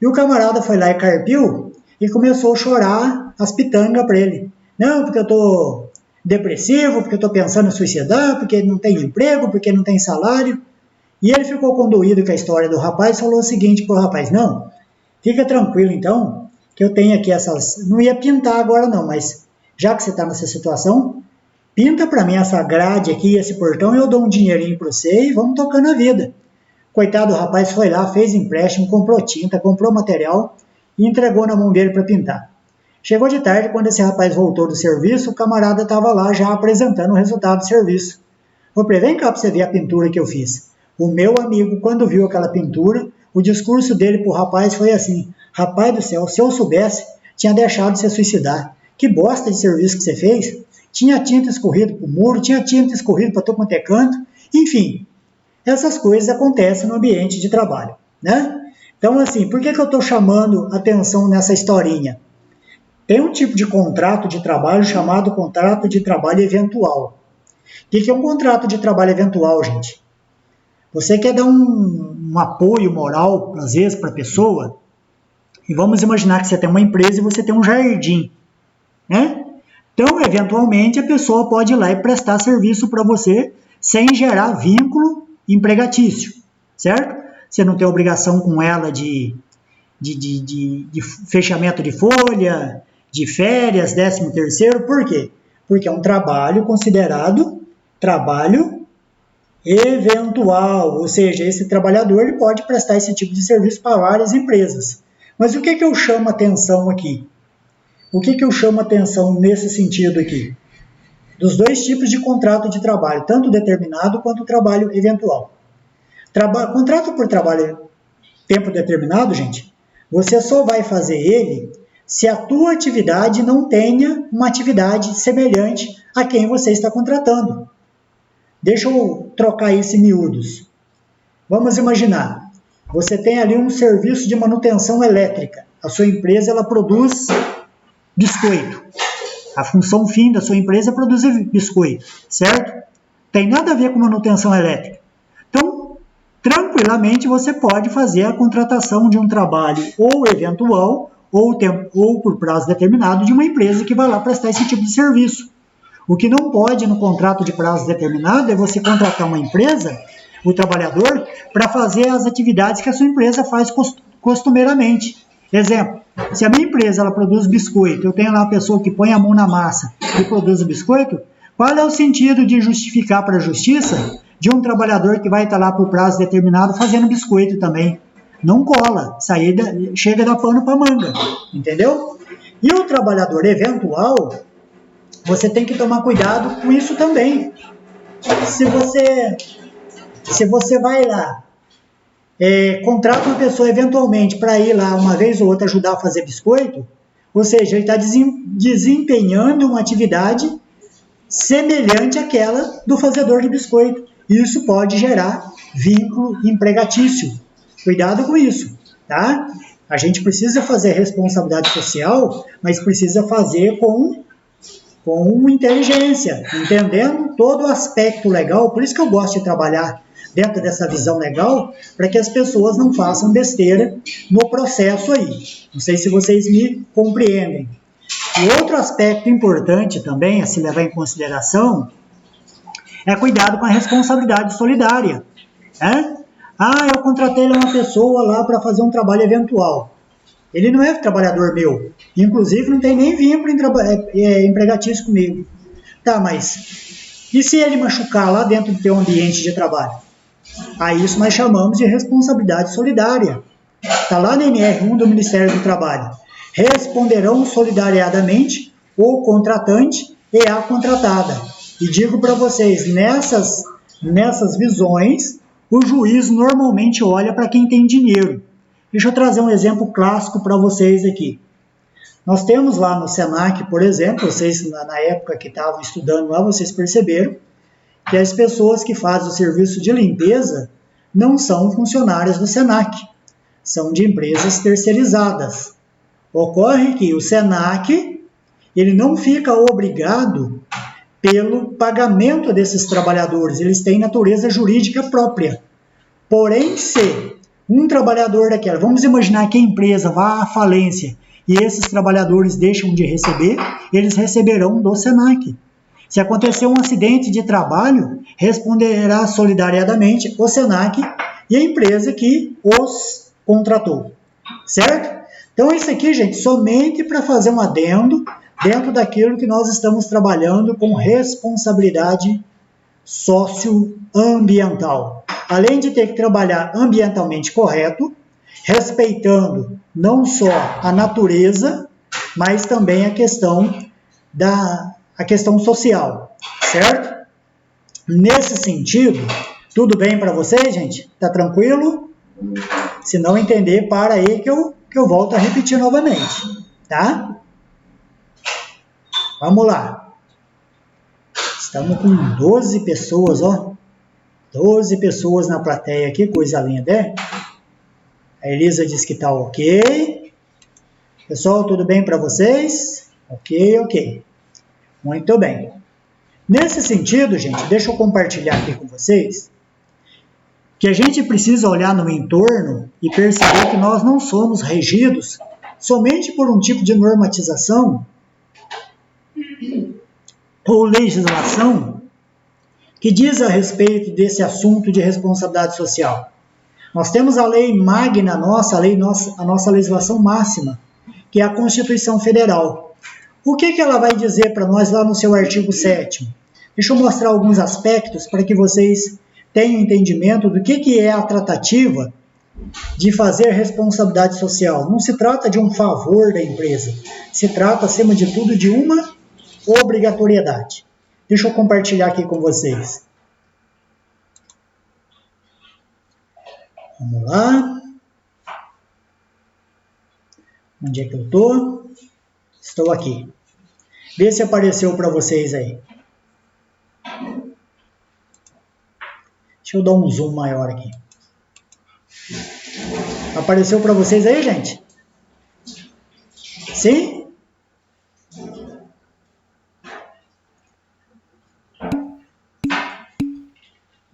E o camarada foi lá e carpiu e começou a chorar as pitangas para ele. Não, porque eu estou depressivo, porque eu estou pensando em suicidar, porque não tem emprego, porque não tem salário. E ele ficou condoído com a história do rapaz e falou o seguinte para o rapaz, não, fica tranquilo então, que eu tenho aqui essas... Não ia pintar agora não, mas já que você está nessa situação, pinta para mim essa grade aqui, esse portão, eu dou um dinheirinho para você e vamos tocando a vida. Coitado do rapaz foi lá, fez empréstimo, comprou tinta, comprou material e entregou na mão dele para pintar. Chegou de tarde, quando esse rapaz voltou do serviço, o camarada estava lá já apresentando o resultado do serviço. Eu falei, vem cá para você ver a pintura que eu fiz. O meu amigo, quando viu aquela pintura, o discurso dele para o rapaz foi assim, rapaz do céu, se eu soubesse, tinha deixado de se suicidar. Que bosta de serviço que você fez. Tinha tinta escorrida para o muro, tinha tinta escorrida para todo quanto é canto. Enfim, essas coisas acontecem no ambiente de trabalho, né? Então, assim, por que eu estou chamando atenção nessa historinha? Tem um tipo de contrato de trabalho chamado contrato de trabalho eventual. O que é um contrato de trabalho eventual, gente? Você quer dar um apoio moral, às vezes, para a pessoa, e vamos imaginar que você tem uma empresa e você tem um jardim, né? Então, eventualmente, a pessoa pode ir lá e prestar serviço para você sem gerar vínculo empregatício, certo? Você não tem obrigação com ela de fechamento de folha, de férias, 13º, por quê? Porque é um trabalho considerado trabalho eventual, ou seja, esse trabalhador ele pode prestar esse tipo de serviço para várias empresas. Mas o que eu chamo atenção aqui? O que eu chamo atenção nesse sentido aqui? Dos dois tipos de contrato de trabalho, tanto determinado quanto trabalho eventual. Contrato por trabalho tempo determinado, gente, você só vai fazer ele se a tua atividade não tenha uma atividade semelhante a quem você está contratando. Deixa eu trocar isso em miúdos. Vamos imaginar, você tem ali um serviço de manutenção elétrica. A sua empresa ela produz biscoito. A função fim da sua empresa é produzir biscoito, certo? Tem nada a ver com manutenção elétrica. Então, tranquilamente você pode fazer a contratação de um trabalho ou eventual ou por prazo determinado de uma empresa que vai lá prestar esse tipo de serviço. O que não pode no contrato de prazo determinado é você contratar uma empresa, o trabalhador, para fazer as atividades que a sua empresa faz costumeiramente. Exemplo, se a minha empresa ela produz biscoito, eu tenho lá uma pessoa que põe a mão na massa e produz o biscoito, qual é o sentido de justificar para a justiça de um trabalhador que vai estar lá por prazo determinado fazendo biscoito também? Não cola, chega a dar pano para manga, entendeu? E o trabalhador eventual, você tem que tomar cuidado com isso também. Se você vai lá, contrata uma pessoa eventualmente para ir lá uma vez ou outra ajudar a fazer biscoito, ou seja, ele está desempenhando uma atividade semelhante àquela do fazedor de biscoito. Isso pode gerar vínculo empregatício. Cuidado com isso, tá? A gente precisa fazer responsabilidade social, mas precisa fazer com inteligência, entendendo todo o aspecto legal. Por isso que eu gosto de trabalhar dentro dessa visão legal, para que as pessoas não façam besteira no processo aí. Não sei se vocês me compreendem. E outro aspecto importante também a se levar em consideração é cuidado com a responsabilidade solidária, né? Eu contratei uma pessoa lá para fazer um trabalho eventual. Ele não é trabalhador meu. Inclusive, não tem nem vínculo empregatício comigo. Tá, mas e se ele machucar lá dentro do teu ambiente de trabalho? Aí isso nós chamamos de responsabilidade solidária. Está lá no NR1 do Ministério do Trabalho. Responderão solidariamente o contratante e a contratada. E digo para vocês, nessas visões, o juiz normalmente olha para quem tem dinheiro. Deixa eu trazer um exemplo clássico para vocês aqui. Nós temos lá no Senac, por exemplo, vocês na época que estavam estudando lá, vocês perceberam que as pessoas que fazem o serviço de limpeza não são funcionárias do Senac, são de empresas terceirizadas. Ocorre que o Senac ele não fica obrigado pelo pagamento desses trabalhadores, eles têm natureza jurídica própria. Porém, se um trabalhador daquela, vamos imaginar que a empresa vá à falência e esses trabalhadores deixam de receber, eles receberão do Senac. Se acontecer um acidente de trabalho, responderá solidariamente o Senac e a empresa que os contratou, certo? Então isso aqui, gente, somente para fazer um adendo dentro daquilo que nós estamos trabalhando com responsabilidade socioambiental. Além de ter que trabalhar ambientalmente correto, respeitando não só a natureza, mas também a questão social, certo? Nesse sentido, tudo bem para vocês, gente? Tá tranquilo? Se não entender, para aí que eu volto a repetir novamente. tá? Vamos lá. Estamos com 12 pessoas, ó. 12 pessoas na plateia, que coisa linda, é? A Elisa diz que está ok. Pessoal, tudo bem para vocês? Ok. Muito bem. Nesse sentido, gente, deixa eu compartilhar aqui com vocês que a gente precisa olhar no entorno e perceber que nós não somos regidos somente por um tipo de normatização ou legislação que diz a respeito desse assunto de responsabilidade social. Nós temos a lei magna nossa, a nossa legislação máxima, que é a Constituição Federal. O que ela vai dizer para nós lá no seu artigo 7º? Deixa eu mostrar alguns aspectos para que vocês tenham entendimento do que é a tratativa de fazer responsabilidade social. Não se trata de um favor da empresa, se trata, acima de tudo, de uma obrigatoriedade. Deixa eu compartilhar aqui com vocês. Vamos lá. Onde é que eu estou? Estou aqui. Vê se apareceu para vocês aí. Deixa eu dar um zoom maior aqui. Apareceu para vocês aí, gente? Sim?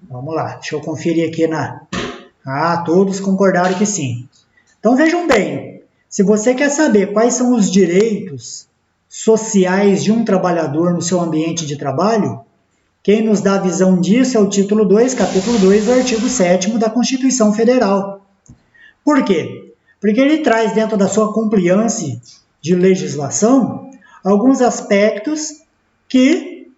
Vamos lá, deixa eu conferir aqui na... Ah, todos concordaram que sim. Então vejam bem, se você quer saber quais são os direitos sociais de um trabalhador no seu ambiente de trabalho, quem nos dá a visão disso é o título 2, capítulo 2 do artigo 7º da Constituição Federal. Por quê? Porque ele traz dentro da sua compliance de legislação alguns aspectos que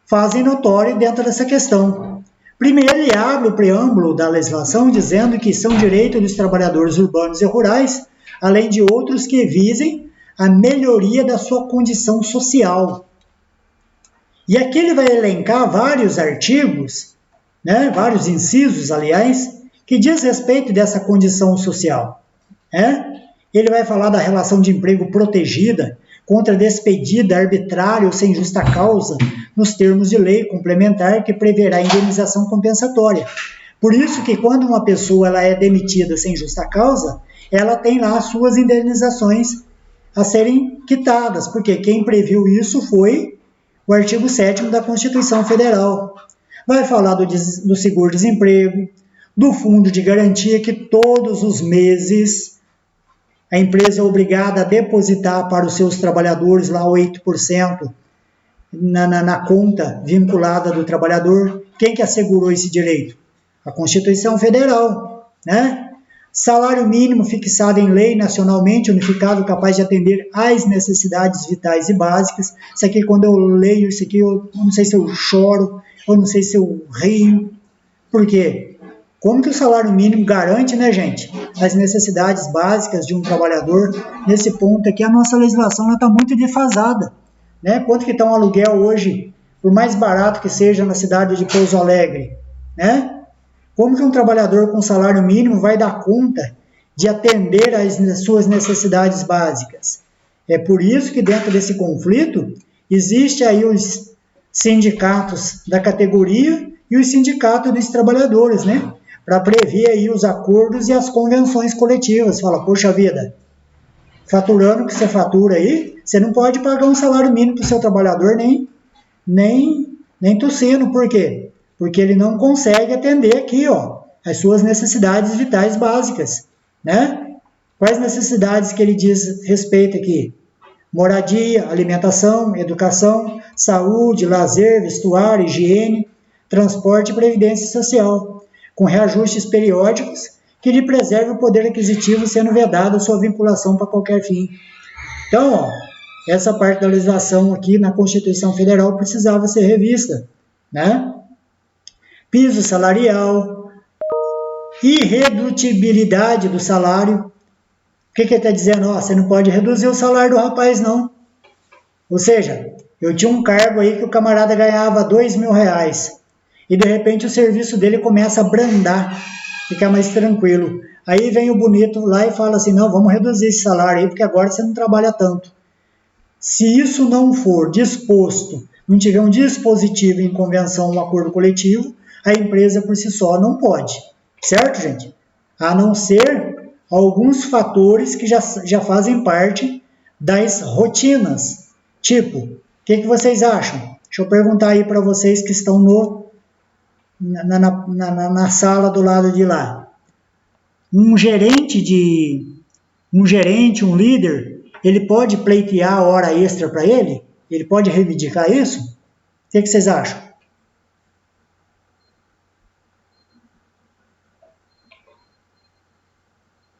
fazem notório dentro dessa questão. Primeiro, ele abre o preâmbulo da legislação dizendo que são direitos dos trabalhadores urbanos e rurais, além de outros que visem a melhoria da sua condição social. E aqui ele vai elencar vários artigos, né, vários incisos, aliás, que diz respeito dessa condição social. Ele vai falar da relação de emprego protegida contra despedida arbitrária ou sem justa causa, nos termos de lei complementar que preverá indenização compensatória. Por isso que quando uma pessoa ela é demitida sem justa causa, ela tem lá as suas indenizações a serem quitadas, porque quem previu isso foi o artigo 7º da Constituição Federal. Vai falar do seguro-desemprego, do fundo de garantia que todos os meses a empresa é obrigada a depositar para os seus trabalhadores lá 8% na conta vinculada do trabalhador. Quem que assegurou esse direito? A Constituição Federal, né? Salário mínimo fixado em lei nacionalmente unificado, capaz de atender às necessidades vitais e básicas. Isso aqui, quando eu leio isso aqui, eu não sei se eu choro, eu não sei se eu rio. Por quê? Como que o salário mínimo garante, né, gente, as necessidades básicas de um trabalhador? Nesse ponto aqui, a nossa legislação está muito defasada, né? Quanto que está um aluguel hoje, por mais barato que seja na cidade de Pouso Alegre, né? Como que um trabalhador com salário mínimo vai dar conta de atender às suas necessidades básicas? É por isso que dentro desse conflito, existe aí os sindicatos da categoria e os sindicatos dos trabalhadores, né? Para prever aí os acordos e as convenções coletivas. Fala, poxa vida, faturando o que você fatura aí, você não pode pagar um salário mínimo para o seu trabalhador nem tossindo. Por quê? Porque ele não consegue atender aqui, ó, as suas necessidades vitais básicas, né? Quais necessidades que ele diz respeito aqui? Moradia, alimentação, educação, saúde, lazer, vestuário, higiene, transporte e previdência social, com reajustes periódicos que lhe preserve o poder aquisitivo, sendo vedada sua vinculação para qualquer fim. Então, ó, essa parte da legislação aqui na Constituição Federal precisava ser revista, né? Piso salarial, irredutibilidade do salário. O que ele está dizendo? Ó, você não pode reduzir o salário do rapaz, não. Ou seja, eu tinha um cargo aí que o camarada ganhava R$2.000 e de repente o serviço dele começa a brandar, ficar mais tranquilo. Aí vem o bonito lá e fala assim, não, vamos reduzir esse salário aí, porque agora você não trabalha tanto. Se isso não for disposto, não tiver um dispositivo em convenção, um acordo coletivo, a empresa por si só não pode. Certo, gente? A não ser alguns fatores que já fazem parte das rotinas. Tipo, o que vocês acham? Deixa eu perguntar aí para vocês que estão na sala do lado de lá. Um gerente, um líder, ele pode pleitear a hora extra para ele? Ele pode reivindicar isso? O que vocês acham?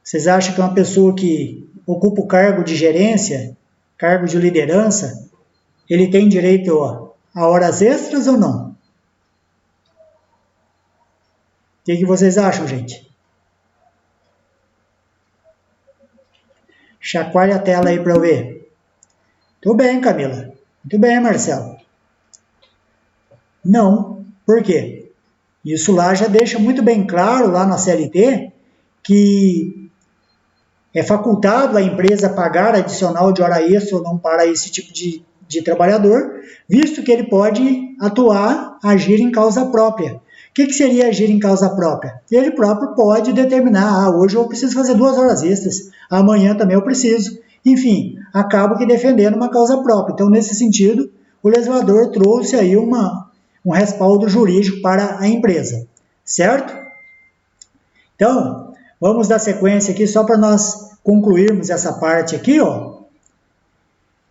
Vocês acham que uma pessoa que ocupa o cargo de gerência, cargo de liderança, ele tem direito a horas extras ou não? O que vocês acham, gente? Chacoalha a tela aí para eu ver. Tudo bem, Camila. Muito bem, Marcelo. Não. Por quê? Isso lá já deixa muito bem claro, lá na CLT, que é facultado a empresa pagar adicional de hora extra ou não para esse tipo de trabalhador, visto que ele pode agir em causa própria. O que seria agir em causa própria? Ele próprio pode determinar, hoje eu preciso fazer 2 horas extras, amanhã também eu preciso. Enfim, acabo que defendendo uma causa própria. Então, nesse sentido, o legislador trouxe aí um respaldo jurídico para a empresa, certo? Então, vamos dar sequência aqui só para nós concluirmos essa parte aqui, ó.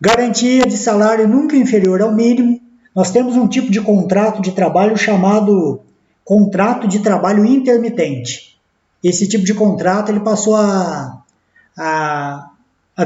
Garantia de salário nunca inferior ao mínimo. Nós temos um tipo de contrato de trabalho chamado contrato de trabalho intermitente. Esse tipo de contrato ele passou a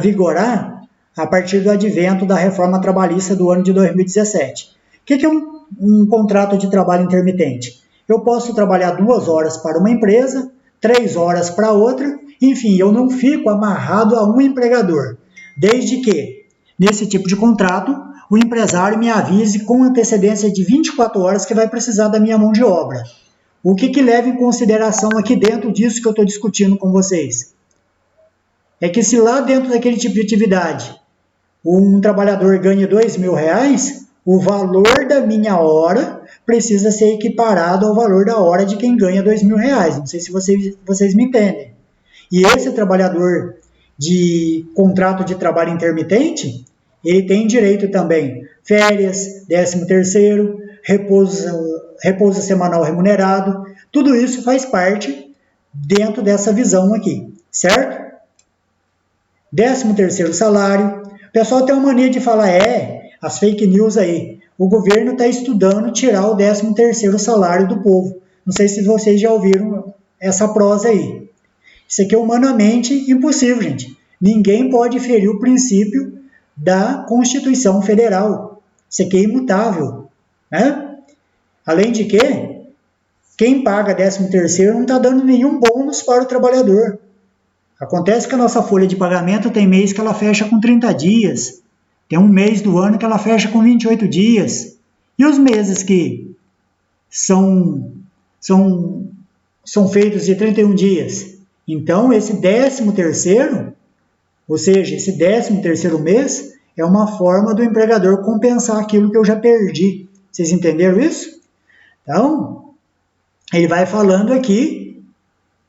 vigorar a partir do advento da reforma trabalhista do ano de 2017. O que é um contrato de trabalho intermitente? Eu posso trabalhar 2 horas para uma empresa, 3 horas para outra, enfim, eu não fico amarrado a um empregador, desde que, nesse tipo de contrato, o empresário me avise com antecedência de 24 horas que vai precisar da minha mão de obra. O que leva em consideração aqui dentro disso que eu estou discutindo com vocês? É que se lá dentro daquele tipo de atividade, um trabalhador ganha R$2.000, o valor da minha hora precisa ser equiparado ao valor da hora de quem ganha R$2.000. Não sei se vocês me entendem. E esse trabalhador de contrato de trabalho intermitente, ele tem direito também férias, 13º, repouso semanal remunerado, tudo isso faz parte dentro dessa visão aqui, certo? 13º salário. O pessoal tem uma mania de falar, as fake news aí, o governo está estudando tirar o 13º salário do povo. Não sei se vocês já ouviram essa prosa aí. Isso aqui é humanamente impossível, gente. Ninguém pode ferir o princípio da Constituição Federal. Isso aqui é imutável, né? Além de que, quem paga 13º não está dando nenhum bônus para o trabalhador. Acontece que a nossa folha de pagamento tem mês que ela fecha com 30 dias, tem um mês do ano que ela fecha com 28 dias, e os meses que são feitos de 31 dias. Então, esse 13º, ou seja, esse 13º mês, é uma forma do empregador compensar aquilo que eu já perdi. Vocês entenderam isso? Então, ele vai falando aqui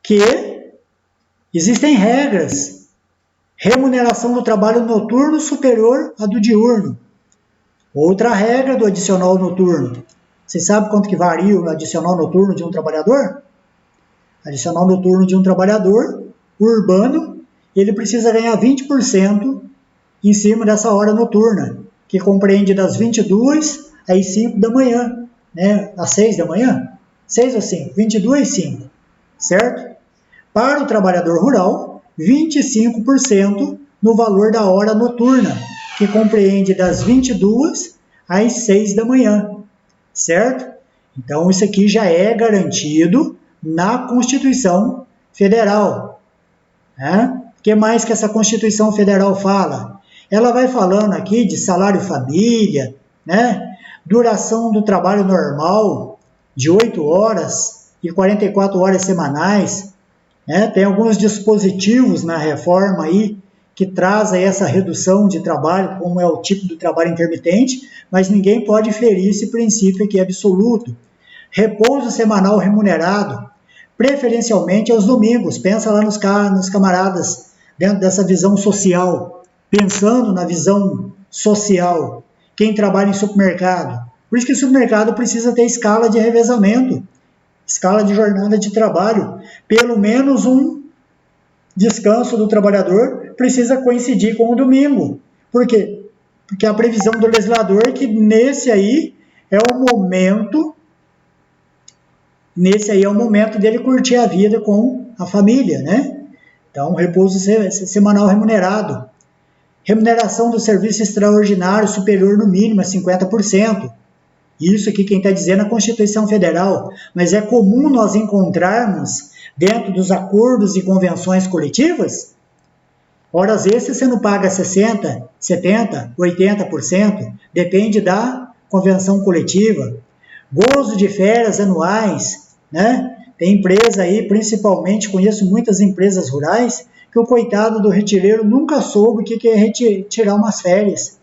que existem regras. Remuneração do trabalho noturno superior à do diurno. Outra regra do adicional noturno. Vocês sabem quanto que varia o adicional noturno de um trabalhador? Adicional noturno de um trabalhador urbano, ele precisa ganhar 20% em cima dessa hora noturna, que compreende das 22 às 5 da manhã, né? Às 6 da manhã? 6 ou 5? 22 e 5, certo? Para o trabalhador rural, 25% no valor da hora noturna, que compreende das 22 às 6 da manhã, certo? Então, isso aqui já é garantido na Constituição Federal. Né? O que mais que essa Constituição Federal fala? Ela vai falando aqui de salário família, né? Duração do trabalho normal de 8 horas e 44 horas semanais, né? Tem alguns dispositivos na reforma aí que trazem essa redução de trabalho, como é o tipo do trabalho intermitente, mas ninguém pode ferir esse princípio aqui absoluto. Repouso semanal remunerado, preferencialmente aos domingos. Pensa lá nos camaradas dentro dessa visão social, pensando na visão social, quem trabalha em supermercado. Por isso que o supermercado precisa ter escala de revezamento, escala de jornada de trabalho. Pelo menos um descanso do trabalhador precisa coincidir com o domingo. Por quê? Porque a previsão do legislador é que nesse aí é o momento dele curtir a vida com a família, né? Então, repouso semanal remunerado. Remuneração do serviço extraordinário superior no mínimo a 50%. Isso aqui quem está dizendo é a Constituição Federal, mas é comum nós encontrarmos dentro dos acordos e convenções coletivas, horas extras você não paga 60%, 70%, 80%, depende da convenção coletiva. Gozo de férias anuais, né? Tem empresa aí, principalmente, conheço muitas empresas rurais, que o coitado do retireiro nunca soube o que é tirar umas férias.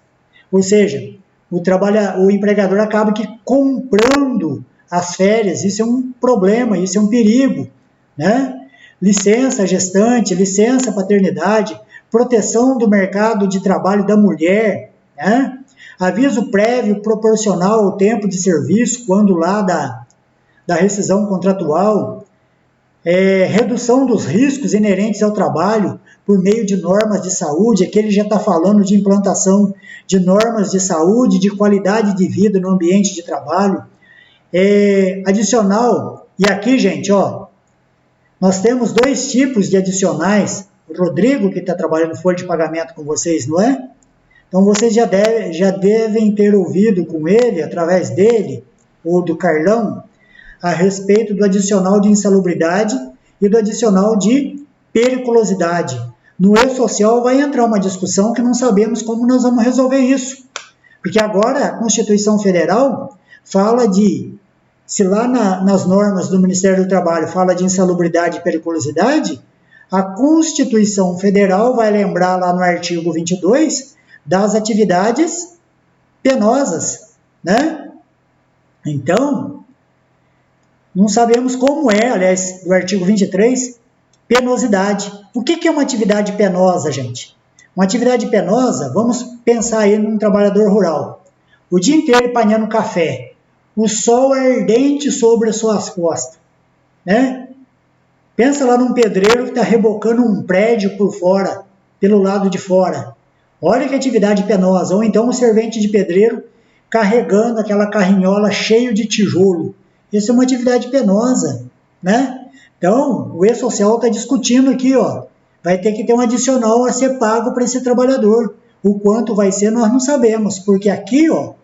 Ou seja, o empregador acaba que comprando as férias, isso é um problema, isso é um perigo, né? Licença gestante, licença paternidade, proteção do mercado de trabalho da mulher, né? Aviso prévio proporcional ao tempo de serviço, quando lá da rescisão contratual, redução dos riscos inerentes ao trabalho por meio de normas de saúde, aqui ele já está falando de implantação de normas de saúde, de qualidade de vida no ambiente de trabalho. Adicional, e aqui, gente, ó, nós temos 2 tipos de adicionais. O Rodrigo, que está trabalhando folha de pagamento com vocês, não é? Então, vocês já devem ter ouvido com ele, através dele, ou do Carlão, a respeito do adicional de insalubridade e do adicional de periculosidade. No E-Social vai entrar uma discussão que não sabemos como nós vamos resolver isso. Porque agora a Constituição Federal fala se lá nas normas do Ministério do Trabalho fala de insalubridade e periculosidade, a Constituição Federal vai lembrar lá no artigo 22 das atividades penosas, né? Então, não sabemos como aliás, do artigo 23, penosidade. O que é uma atividade penosa, gente? Uma atividade penosa, vamos pensar aí num trabalhador rural. O dia inteiro apanhando café, o sol ardente sobre as suas costas, né? Pensa lá num pedreiro que está rebocando um prédio por fora, pelo lado de fora. Olha que atividade penosa. Ou então um servente de pedreiro carregando aquela carrinhola cheio de tijolo. Isso é uma atividade penosa, né? Então, o E-Social está discutindo aqui, ó, vai ter que ter um adicional a ser pago para esse trabalhador. O quanto vai ser, nós não sabemos, porque aqui, ó,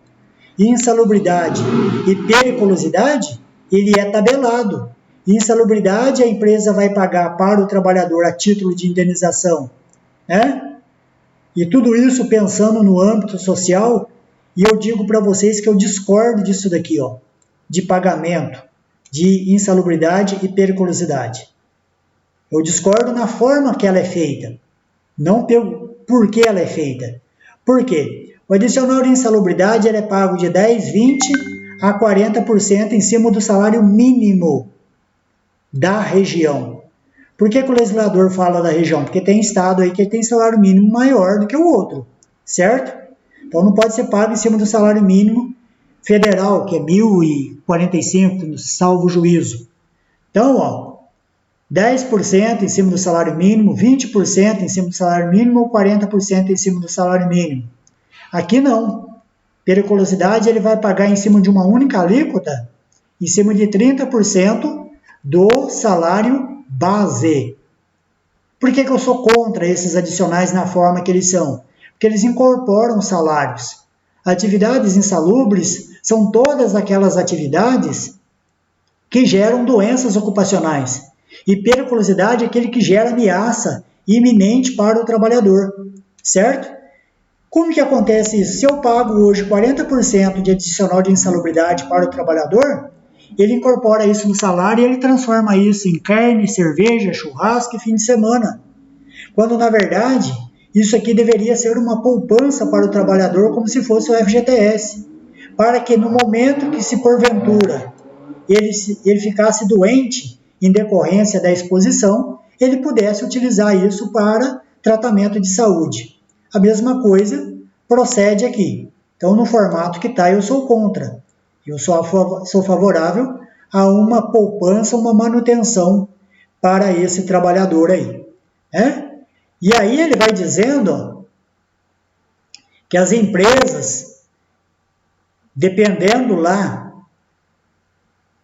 insalubridade e periculosidade, ele é tabelado. Insalubridade, a empresa vai pagar para o trabalhador a título de indenização, né? E tudo isso pensando no âmbito social, e eu digo para vocês que eu discordo disso daqui, ó, de pagamento, de insalubridade e periculosidade. Eu discordo na forma que ela é feita, não pelo porquê ela é feita. Por quê? O adicional de insalubridade ele é pago de 10%, 20% a 40% em cima do salário mínimo da região. Por que o legislador fala da região? Porque tem estado aí que tem salário mínimo maior do que o outro, certo? Então não pode ser pago em cima do salário mínimo federal, que é 1.045, salvo juízo. Então, ó, 10% em cima do salário mínimo, 20% em cima do salário mínimo ou 40% em cima do salário mínimo. Aqui não. Periculosidade ele vai pagar em cima de uma única alíquota, em cima de 30% do salário base. Por que eu sou contra esses adicionais na forma que eles são? Porque eles incorporam salários. Atividades insalubres são todas aquelas atividades que geram doenças ocupacionais. E periculosidade é aquele que gera ameaça iminente para o trabalhador, certo? Como que acontece isso? Se eu pago hoje 40% de adicional de insalubridade para o trabalhador, ele incorpora isso no salário e ele transforma isso em carne, cerveja, churrasco e fim de semana. Quando, na verdade, isso aqui deveria ser uma poupança para o trabalhador, como se fosse o FGTS, para que no momento que, se porventura ele ficasse doente em decorrência da exposição, ele pudesse utilizar isso para tratamento de saúde. A mesma coisa procede aqui. Então, no formato que está, eu sou contra. Eu sou favorável a uma poupança, uma manutenção para esse trabalhador aí. Né? E aí ele vai dizendo, ó, que as empresas, dependendo lá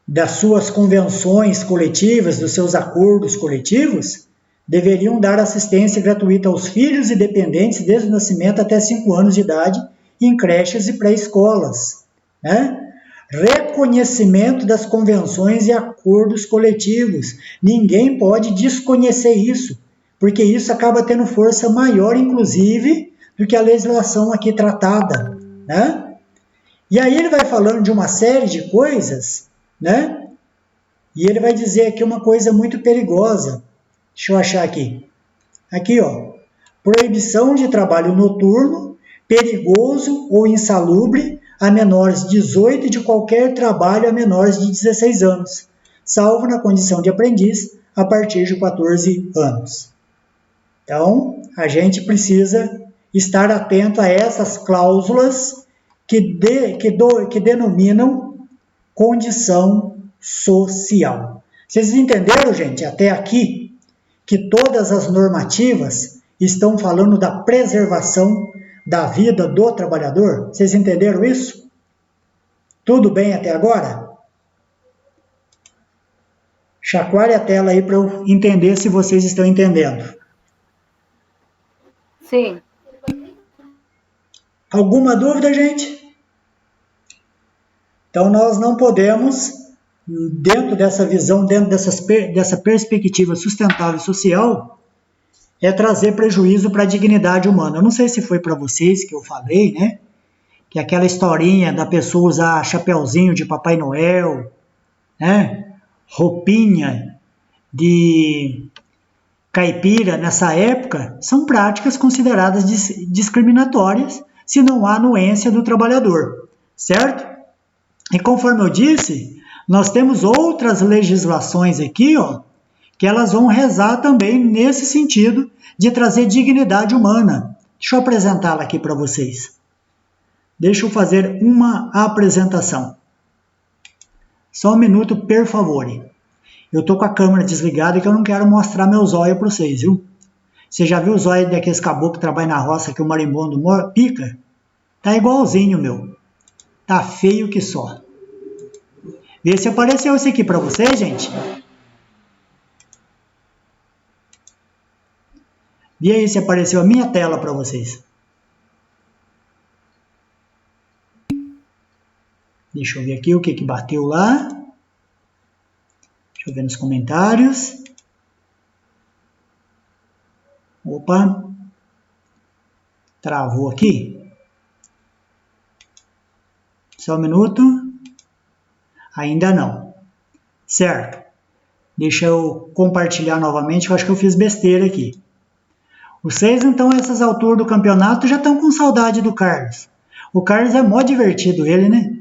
das suas convenções coletivas, dos seus acordos coletivos, deveriam dar assistência gratuita aos filhos e dependentes desde o nascimento até 5 anos de idade em creches e pré-escolas. Né? Reconhecimento das convenções e acordos coletivos. Ninguém pode desconhecer isso, porque isso acaba tendo força maior, inclusive, do que a legislação aqui tratada. Né? E aí ele vai falando de uma série de coisas, né? E ele vai dizer aqui uma coisa muito perigosa. Deixa eu achar aqui. Aqui, ó. Proibição de trabalho noturno, perigoso ou insalubre a menores de 18 e de qualquer trabalho a menores de 16 anos, salvo na condição de aprendiz a partir de 14 anos. Então, a gente precisa estar atento a essas cláusulas que denominam condição social. Vocês entenderam, gente, até aqui, que todas as normativas estão falando da preservação da vida do trabalhador? Vocês entenderam isso? Tudo bem até agora? Chacoalhe a tela aí para eu entender se vocês estão entendendo. Sim. Alguma dúvida, gente? Então, nós não podemos, dentro dessa visão, dentro dessa perspectiva sustentável e social, trazer prejuízo para a dignidade humana. Eu não sei se foi para vocês que eu falei, né? Que aquela historinha da pessoa usar chapeuzinho de Papai Noel, né? Roupinha de caipira nessa época, são práticas consideradas discriminatórias se não há anuência do trabalhador, certo? E conforme eu disse, nós temos outras legislações aqui, ó, que elas vão rezar também nesse sentido de trazer dignidade humana. Deixa eu apresentá-la aqui para vocês. Deixa eu fazer uma apresentação. Só um minuto, por favor. Eu tô com a câmera desligada que eu não quero mostrar meu zóio para vocês, viu? Você já viu o zóio daqueles caboclos que trabalham na roça que o marimbondo pica? Tá igualzinho, meu. Tá feio que só. Vê se apareceu esse aqui para vocês, gente. Vê aí se apareceu a minha tela para vocês. Deixa eu ver aqui o que bateu lá. Deixa eu ver nos comentários. Opa. Travou aqui. Só um minuto. Ainda não. Certo. Deixa eu compartilhar novamente, que eu acho que eu fiz besteira aqui. Vocês, então, a essas alturas do campeonato, já estão com saudade do Carlos. O Carlos é mó divertido, ele, né?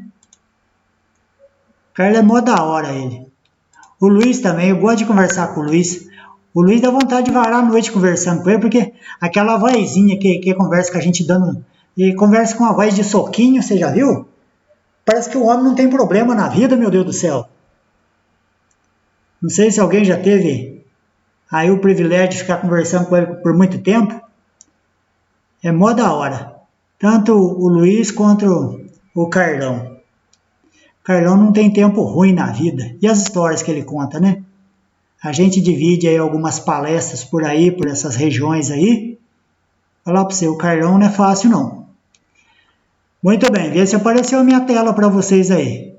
O Carlos é mó da hora, ele. O Luiz também, eu gosto de conversar com o Luiz. O Luiz dá vontade de varar a noite conversando com ele, porque aquela vozinha que conversa com a gente dando... Ele conversa com uma voz de soquinho, você já viu? Parece que o homem não tem problema na vida, meu Deus do céu. Não sei se alguém já teve aí o privilégio de ficar conversando com ele por muito tempo. É mó da hora. Tanto o Luiz quanto o Carlão. O Carlão não tem tempo ruim na vida. E as histórias que ele conta, né? A gente divide aí algumas palestras por aí, por essas regiões aí. Vou falar pra você, o Carlão não é fácil não. Muito bem, vê se apareceu a minha tela para vocês aí.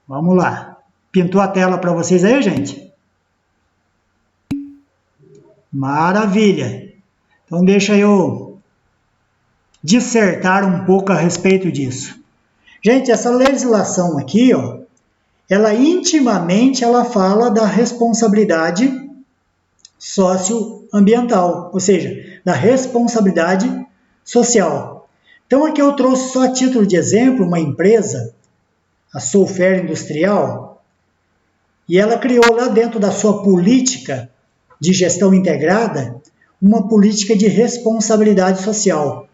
Vamos lá. Pintou a tela para vocês aí, gente? Maravilha. Então deixa eu dissertar um pouco a respeito disso. Gente, essa legislação aqui, ó, ela intimamente ela fala da responsabilidade socioambiental, ou seja, da responsabilidade social. Então aqui eu trouxe só a título de exemplo uma empresa, a Sulfer Industrial, e ela criou lá dentro da sua política de gestão integrada uma política de responsabilidade social.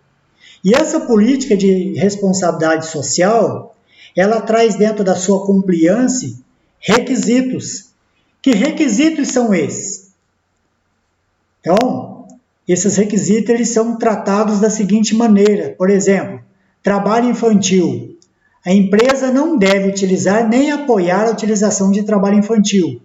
E essa política de responsabilidade social, ela traz dentro da sua compliance requisitos. Que requisitos são esses? Então, esses requisitos eles são tratados da seguinte maneira. Por exemplo, trabalho infantil. A empresa não deve utilizar nem apoiar a utilização de trabalho infantil.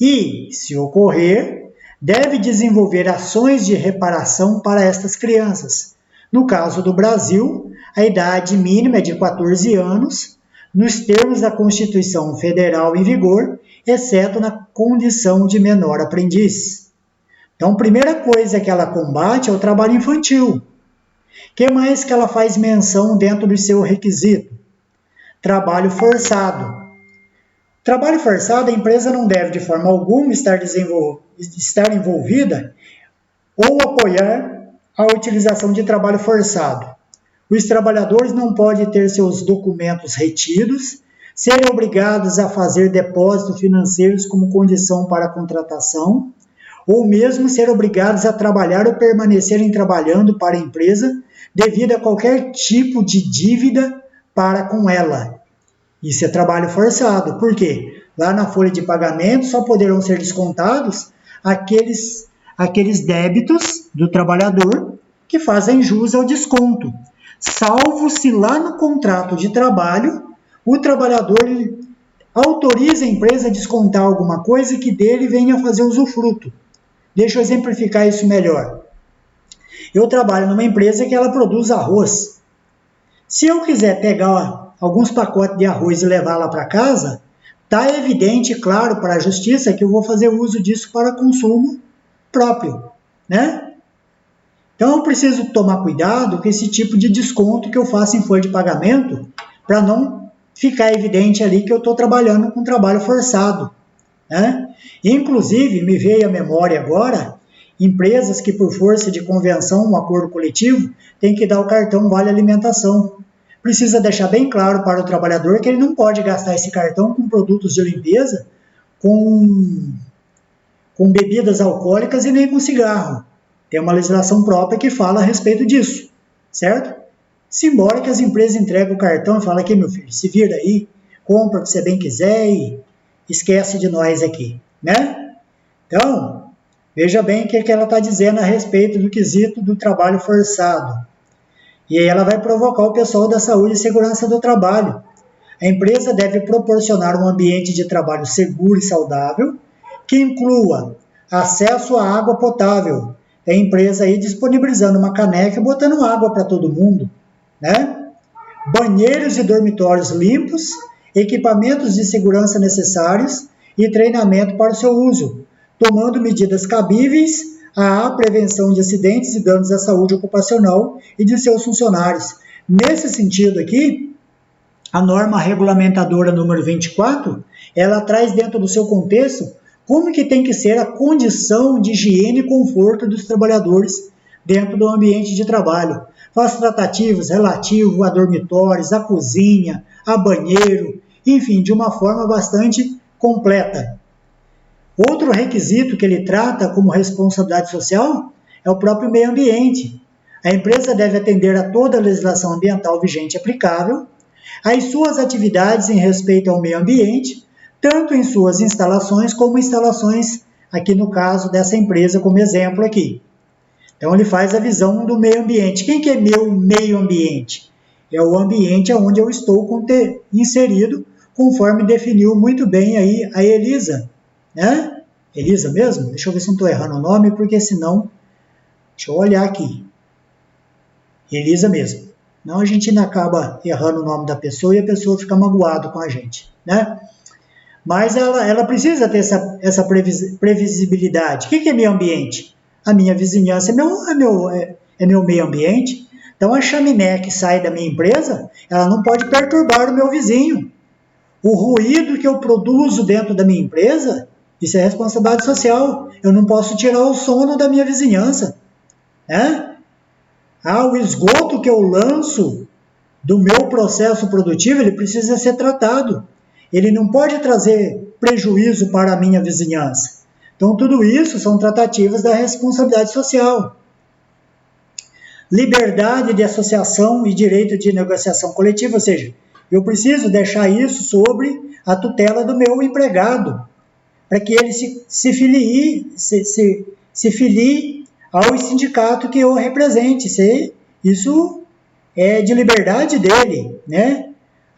E, se ocorrer, deve desenvolver ações de reparação para estas crianças. No caso do Brasil, a idade mínima é de 14 anos, nos termos da Constituição Federal em vigor, exceto na condição de menor aprendiz. Então, a primeira coisa que ela combate é o trabalho infantil. O que mais que ela faz menção dentro do seu requisito? Trabalho forçado. Trabalho forçado, a empresa não deve, de forma alguma, estar envolvida ou apoiar a utilização de trabalho forçado. Os trabalhadores não podem ter seus documentos retidos, serem obrigados a fazer depósitos financeiros como condição para a contratação, ou mesmo ser obrigados a trabalhar ou permanecerem trabalhando para a empresa devido a qualquer tipo de dívida para com ela. Isso é trabalho forçado. Por quê? Lá na folha de pagamento só poderão ser descontados aqueles débitos do trabalhador que fazem jus ao desconto, salvo se lá no contrato de trabalho o trabalhador autoriza a empresa a descontar alguma coisa que dele venha a fazer usufruto. Deixa eu exemplificar isso melhor. Eu trabalho numa empresa que ela produz arroz. Se eu quiser pegar alguns pacotes de arroz e levar lá para casa, está evidente, claro, para a justiça que eu vou fazer uso disso para consumo próprio, né? Então eu preciso tomar cuidado com esse tipo de desconto que eu faço em folha de pagamento para não ficar evidente ali que eu estou trabalhando com trabalho forçado, né? Inclusive, me veio à memória agora, empresas que por força de convenção, um acordo coletivo, têm que dar o cartão Vale Alimentação. Precisa deixar bem claro para o trabalhador que ele não pode gastar esse cartão com produtos de limpeza, com bebidas alcoólicas e nem com cigarro. Tem uma legislação própria que fala a respeito disso, certo? Simbora que as empresas entregam o cartão e falam aqui, meu filho, se vira aí, compra o que você bem quiser e esquece de nós aqui, né? Então, veja bem o que ela está dizendo a respeito do quesito do trabalho forçado. E aí ela vai provocar o pessoal da saúde e segurança do trabalho. A empresa deve proporcionar um ambiente de trabalho seguro e saudável, que inclua acesso à água potável. A empresa aí disponibilizando uma caneca e botando água para todo mundo, né? Banheiros e dormitórios limpos, equipamentos de segurança necessários e treinamento para o seu uso, tomando medidas cabíveis à prevenção de acidentes e danos à saúde ocupacional e de seus funcionários. Nesse sentido aqui, a norma regulamentadora número 24, ela traz dentro do seu contexto como que tem que ser a condição de higiene e conforto dos trabalhadores dentro do ambiente de trabalho. Faz tratativas relativas a dormitórios, a cozinha, a banheiro, enfim, de uma forma bastante completa. Outro requisito que ele trata como responsabilidade social é o próprio meio ambiente. A empresa deve atender a toda a legislação ambiental vigente e aplicável, às suas atividades em respeito ao meio ambiente, tanto em suas instalações como instalações, aqui no caso dessa empresa como exemplo aqui. Então ele faz a visão do meio ambiente. Quem que é meu meio ambiente? É o ambiente onde eu estou inserido, conforme definiu muito bem aí a Elisa, né? Elisa mesmo? Deixa eu ver se não estou errando o nome, porque senão, deixa eu olhar aqui. Elisa mesmo. Não, a gente ainda acaba errando o nome da pessoa e a pessoa fica magoada com a gente, né? Mas ela precisa ter essa previsibilidade. O que é meio ambiente? A minha vizinhança é meu meio ambiente. Então a chaminé que sai da minha empresa, ela não pode perturbar o meu vizinho. O ruído que eu produzo dentro da minha empresa, isso é responsabilidade social. Eu não posso tirar o sono da minha vizinhança, né? O esgoto que eu lanço do meu processo produtivo, ele precisa ser tratado. Ele não pode trazer prejuízo para a minha vizinhança. Então, tudo isso são tratativas da responsabilidade social. Liberdade de associação e direito de negociação coletiva, ou seja, eu preciso deixar isso sobre a tutela do meu empregado, para que ele se filie ao sindicato que eu represente. Isso é de liberdade dele, né?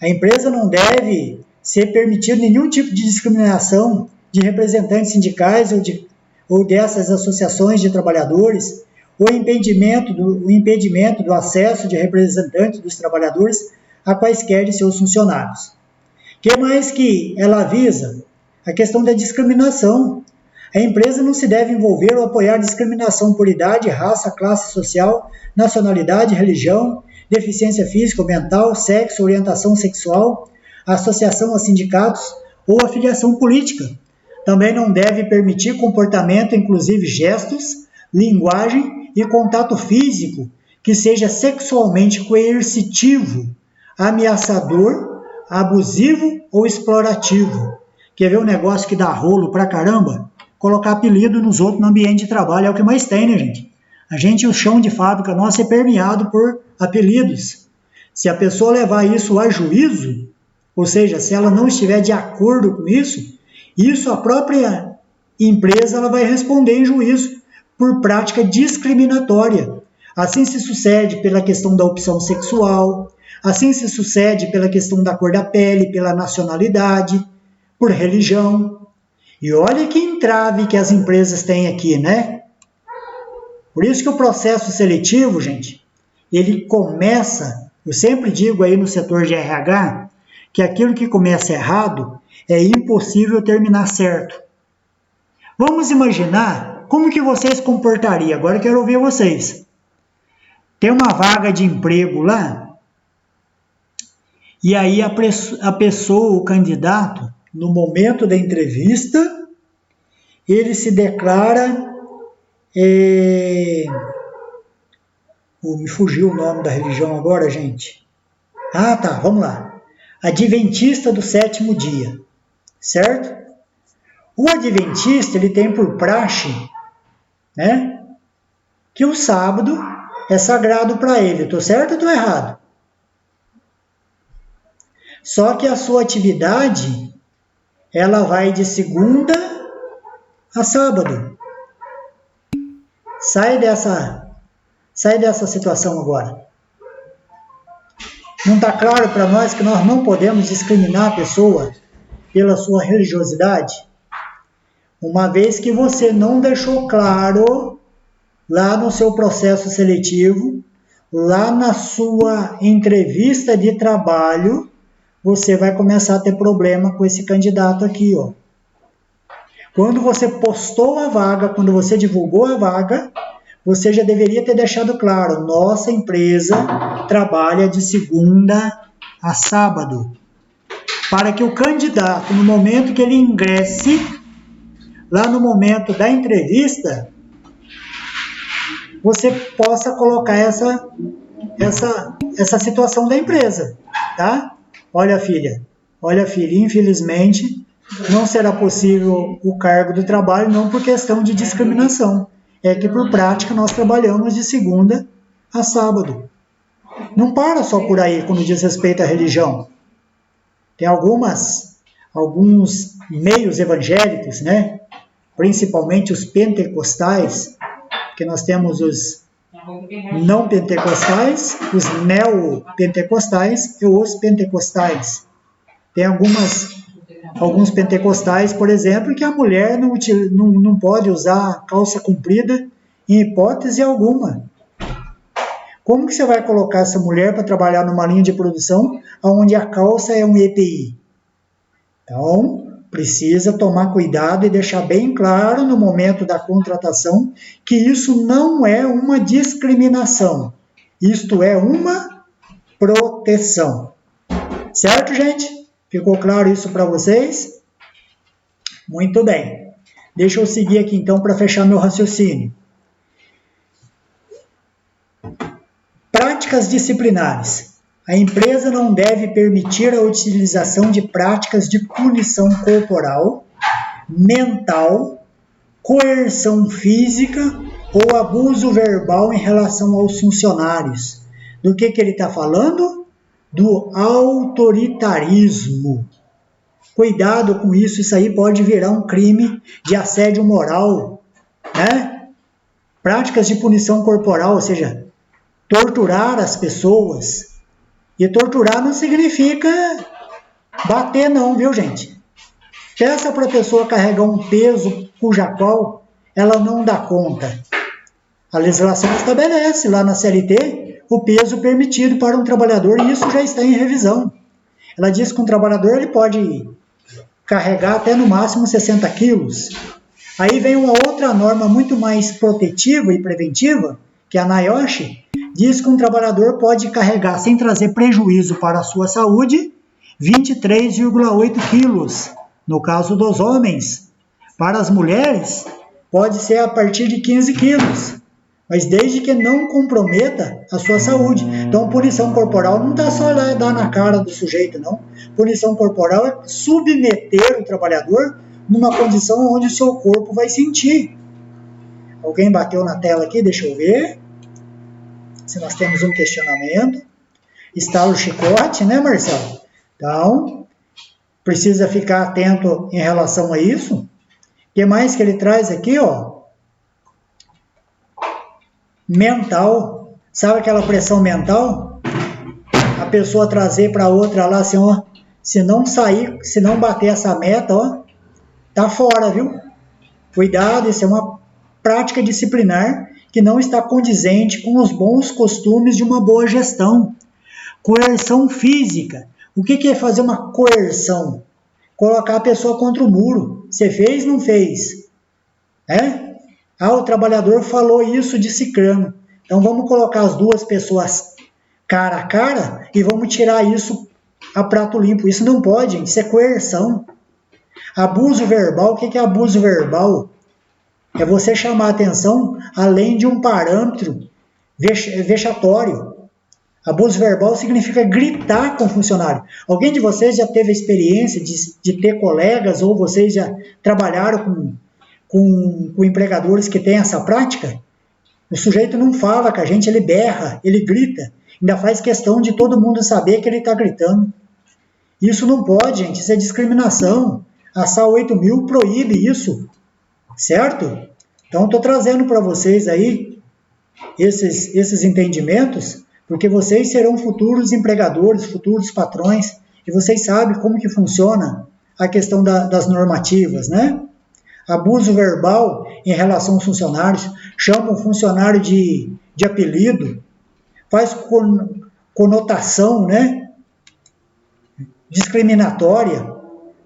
A empresa não deve ser permitido nenhum tipo de discriminação de representantes sindicais ou dessas associações de trabalhadores, o impedimento do acesso de representantes dos trabalhadores a quaisquer de seus funcionários. O que mais que ela visa? A questão da discriminação. A empresa não se deve envolver ou apoiar discriminação por idade, raça, classe social, nacionalidade, religião, deficiência física ou mental, sexo, orientação sexual, associação a sindicatos ou afiliação política. Também não deve permitir comportamento, inclusive gestos, linguagem e contato físico que seja sexualmente coercitivo, ameaçador, abusivo ou explorativo. Quer ver um negócio que dá rolo pra caramba? Colocar apelido nos outros no ambiente de trabalho é o que mais tem, né, gente? O chão de fábrica nosso é permeado por apelidos. Se a pessoa levar isso a juízo, ou seja, se ela não estiver de acordo com isso a própria empresa ela vai responder em juízo por prática discriminatória. Assim se sucede pela questão da opção sexual, assim se sucede pela questão da cor da pele, pela nacionalidade, por religião. E olha que entrave que as empresas têm aqui, né? Por isso que o processo seletivo, gente, ele começa, eu sempre digo aí no setor de RH, que aquilo que começa errado é impossível terminar certo. Vamos imaginar como que vocês comportariam, agora eu quero ouvir vocês. Tem uma vaga de emprego lá, e aí a pessoa, o candidato, no momento da entrevista, ele se declara, me fugiu o nome da religião agora, gente. Tá, vamos lá. Adventista do sétimo dia, certo? O adventista, ele tem por praxe, né, que o sábado é sagrado para ele. Estou certo ou estou errado? Só que a sua atividade, ela vai de segunda a sábado. Sai dessa situação agora. Não está claro para nós que nós não podemos discriminar a pessoa pela sua religiosidade? Uma vez que você não deixou claro lá no seu processo seletivo, lá na sua entrevista de trabalho, você vai começar a ter problema com esse candidato aqui, ó. Quando você postou a vaga, quando você divulgou a vaga, você já deveria ter deixado claro, nossa empresa trabalha de segunda a sábado. Para que o candidato, no momento que ele ingresse, lá no momento da entrevista, você possa colocar essa situação da empresa, tá? Olha, filha, infelizmente, não será possível o cargo do trabalho, não por questão de discriminação. É que, por prática, nós trabalhamos de segunda a sábado. Não para só por aí, quando diz respeito à religião. Tem alguns meios evangélicos, né? Principalmente os pentecostais, que nós temos os não pentecostais, os neopentecostais e os pentecostais. Tem alguns pentecostais, por exemplo, que a mulher não pode usar calça comprida em hipótese alguma. Como que você vai colocar essa mulher para trabalhar numa linha de produção onde a calça é um EPI? Então, precisa tomar cuidado e deixar bem claro no momento da contratação que isso não é uma discriminação. Isto é uma proteção. Certo, gente? Ficou claro isso para vocês? Muito bem. Deixa eu seguir aqui então para fechar meu raciocínio. Práticas disciplinares. A empresa não deve permitir a utilização de práticas de punição corporal, mental, coerção física ou abuso verbal em relação aos funcionários. Do que ele está falando? Do autoritarismo. Cuidado com isso, isso aí pode virar um crime de assédio moral, né? Práticas de punição corporal, ou seja, torturar as pessoas. E torturar não significa bater não, viu, gente? Peça para a pessoa carregar um peso cuja qual ela não dá conta. A legislação estabelece lá na CLT o peso permitido para um trabalhador e isso já está em revisão. Ela diz que um trabalhador ele pode carregar até no máximo 60 quilos. Aí vem uma outra norma muito mais protetiva e preventiva, que é a NIOSH, diz que um trabalhador pode carregar sem trazer prejuízo para a sua saúde 23,8 quilos. No caso dos homens, para as mulheres, pode ser a partir de 15 quilos, mas desde que não comprometa a sua saúde. Então, punição corporal não está só lá dar na cara do sujeito, não. Punição corporal é submeter o trabalhador numa condição onde o seu corpo vai sentir. Alguém bateu na tela aqui, deixa eu ver. Se nós temos um questionamento. Está o chicote, né, Marcelo? Então, precisa ficar atento em relação a isso. O que mais que ele traz aqui, ó? Mental. Sabe aquela pressão mental? A pessoa trazer para outra lá assim, ó, se não sair, se não bater essa meta, ó, tá fora, viu? Cuidado, isso é uma prática disciplinar que não está condizente com os bons costumes de uma boa gestão. Coerção física. O que é fazer uma coerção? Colocar a pessoa contra o muro. Você fez, não fez? É? Ah, o trabalhador falou isso de cicrano. Então vamos colocar as duas pessoas cara a cara e vamos tirar isso a prato limpo. Isso não pode, gente. Isso é coerção. Abuso verbal. O que é abuso verbal? É você chamar a atenção além de um parâmetro vexatório. Abuso verbal significa gritar com o funcionário. Alguém de vocês já teve a experiência de ter colegas ou vocês já trabalharam com empregadores que têm essa prática? O sujeito não fala com a gente, ele berra, ele grita. Ainda faz questão de todo mundo saber que ele está gritando. Isso não pode, gente, isso é discriminação. A SAL 8000 proíbe isso, certo? Então, estou trazendo para vocês aí esses entendimentos, porque vocês serão futuros empregadores, futuros patrões, e vocês sabem como que funciona a questão das normativas, né? Abuso verbal em relação aos funcionários, chama o funcionário de apelido, faz conotação, né? Discriminatória.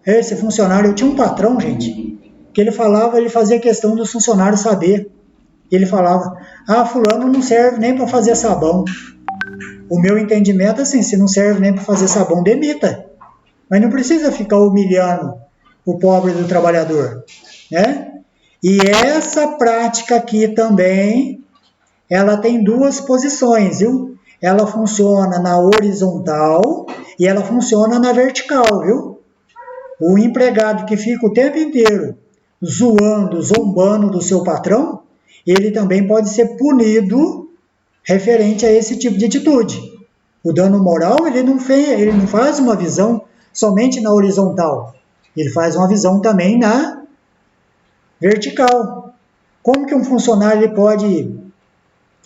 Esse funcionário, eu tinha um patrão, gente, que ele fazia questão dos funcionários saber. Ele falava, fulano não serve nem para fazer sabão. O meu entendimento é assim, se não serve nem para fazer sabão, demita. Mas não precisa ficar humilhando o pobre do trabalhador, né? E essa prática aqui também, ela tem duas posições, viu? Ela funciona na horizontal e ela funciona na vertical, viu? O empregado que fica o tempo inteiro zoando, zombando do seu patrão, ele também pode ser punido referente a esse tipo de atitude. O dano moral, ele não faz uma visão somente na horizontal, ele faz uma visão também na vertical. Como que um funcionário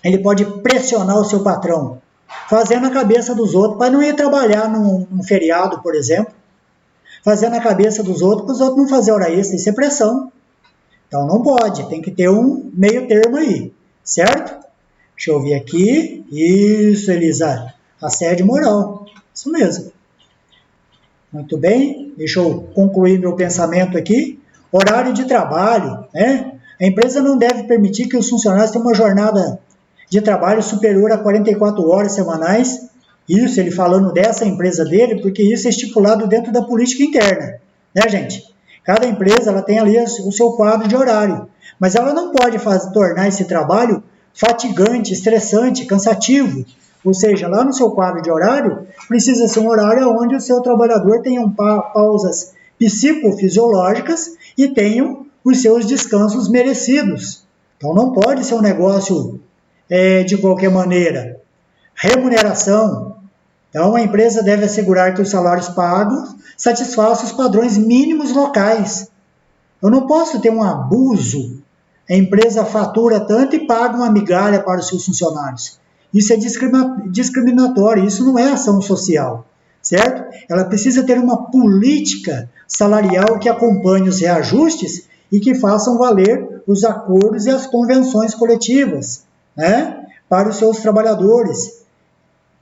ele pode pressionar o seu patrão? Fazendo a cabeça dos outros, para não ir trabalhar num feriado, por exemplo. Fazendo a cabeça dos outros, para os outros não fazer hora extra, isso é pressão. Então não pode, tem que ter um meio termo aí, certo? Deixa eu ver aqui. Isso, Elisa. Assédio moral. Isso mesmo. Muito bem. Deixa eu concluir meu pensamento aqui. Horário de trabalho, né? A empresa não deve permitir que os funcionários tenham uma jornada de trabalho superior a 44 horas semanais. Isso ele falando dessa empresa dele, porque isso é estipulado dentro da política interna, né, gente? Cada empresa ela tem ali o seu quadro de horário, mas ela não pode tornar esse trabalho fatigante, estressante, cansativo. Ou seja, lá no seu quadro de horário, precisa ser um horário onde o seu trabalhador tenha pausas psicofisiológicas e tenham os seus descansos merecidos. Então não pode ser um negócio de qualquer maneira. Remuneração. Então a empresa deve assegurar que os salários pagos satisfaçam os padrões mínimos locais. Eu não posso ter um abuso. A empresa fatura tanto e paga uma migalha para os seus funcionários. Isso é discriminatório, isso não é ação social, certo? Ela precisa ter uma política salarial que acompanhe os reajustes e que façam valer os acordos e as convenções coletivas, né, para os seus trabalhadores.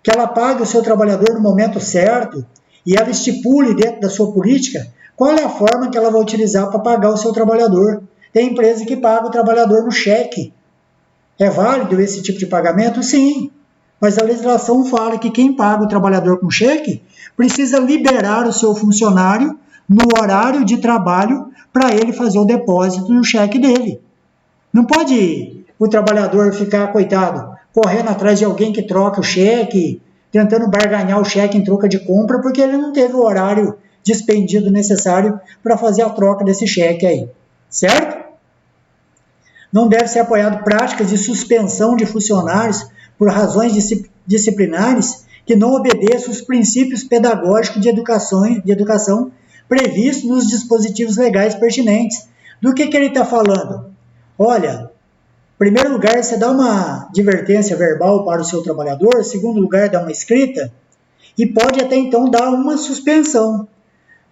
Que ela pague o seu trabalhador no momento certo e ela estipule dentro da sua política qual é a forma que ela vai utilizar para pagar o seu trabalhador. Tem empresa que paga o trabalhador no cheque. É válido esse tipo de pagamento? Sim. Mas a legislação fala que quem paga o trabalhador com cheque precisa liberar o seu funcionário no horário de trabalho para ele fazer o depósito do cheque dele. Não pode o trabalhador ficar, coitado, correndo atrás de alguém que troca o cheque, tentando barganhar o cheque em troca de compra, porque ele não teve o horário dispendido necessário para fazer a troca desse cheque aí, certo? Não deve ser apoiado práticas de suspensão de funcionários por razões disciplinares que não obedeçam os princípios pedagógicos de educação previstos nos dispositivos legais pertinentes. Do que ele está falando? Olha, em primeiro lugar, você dá uma advertência verbal para o seu trabalhador, em segundo lugar, dá uma escrita, e pode até então dar uma suspensão,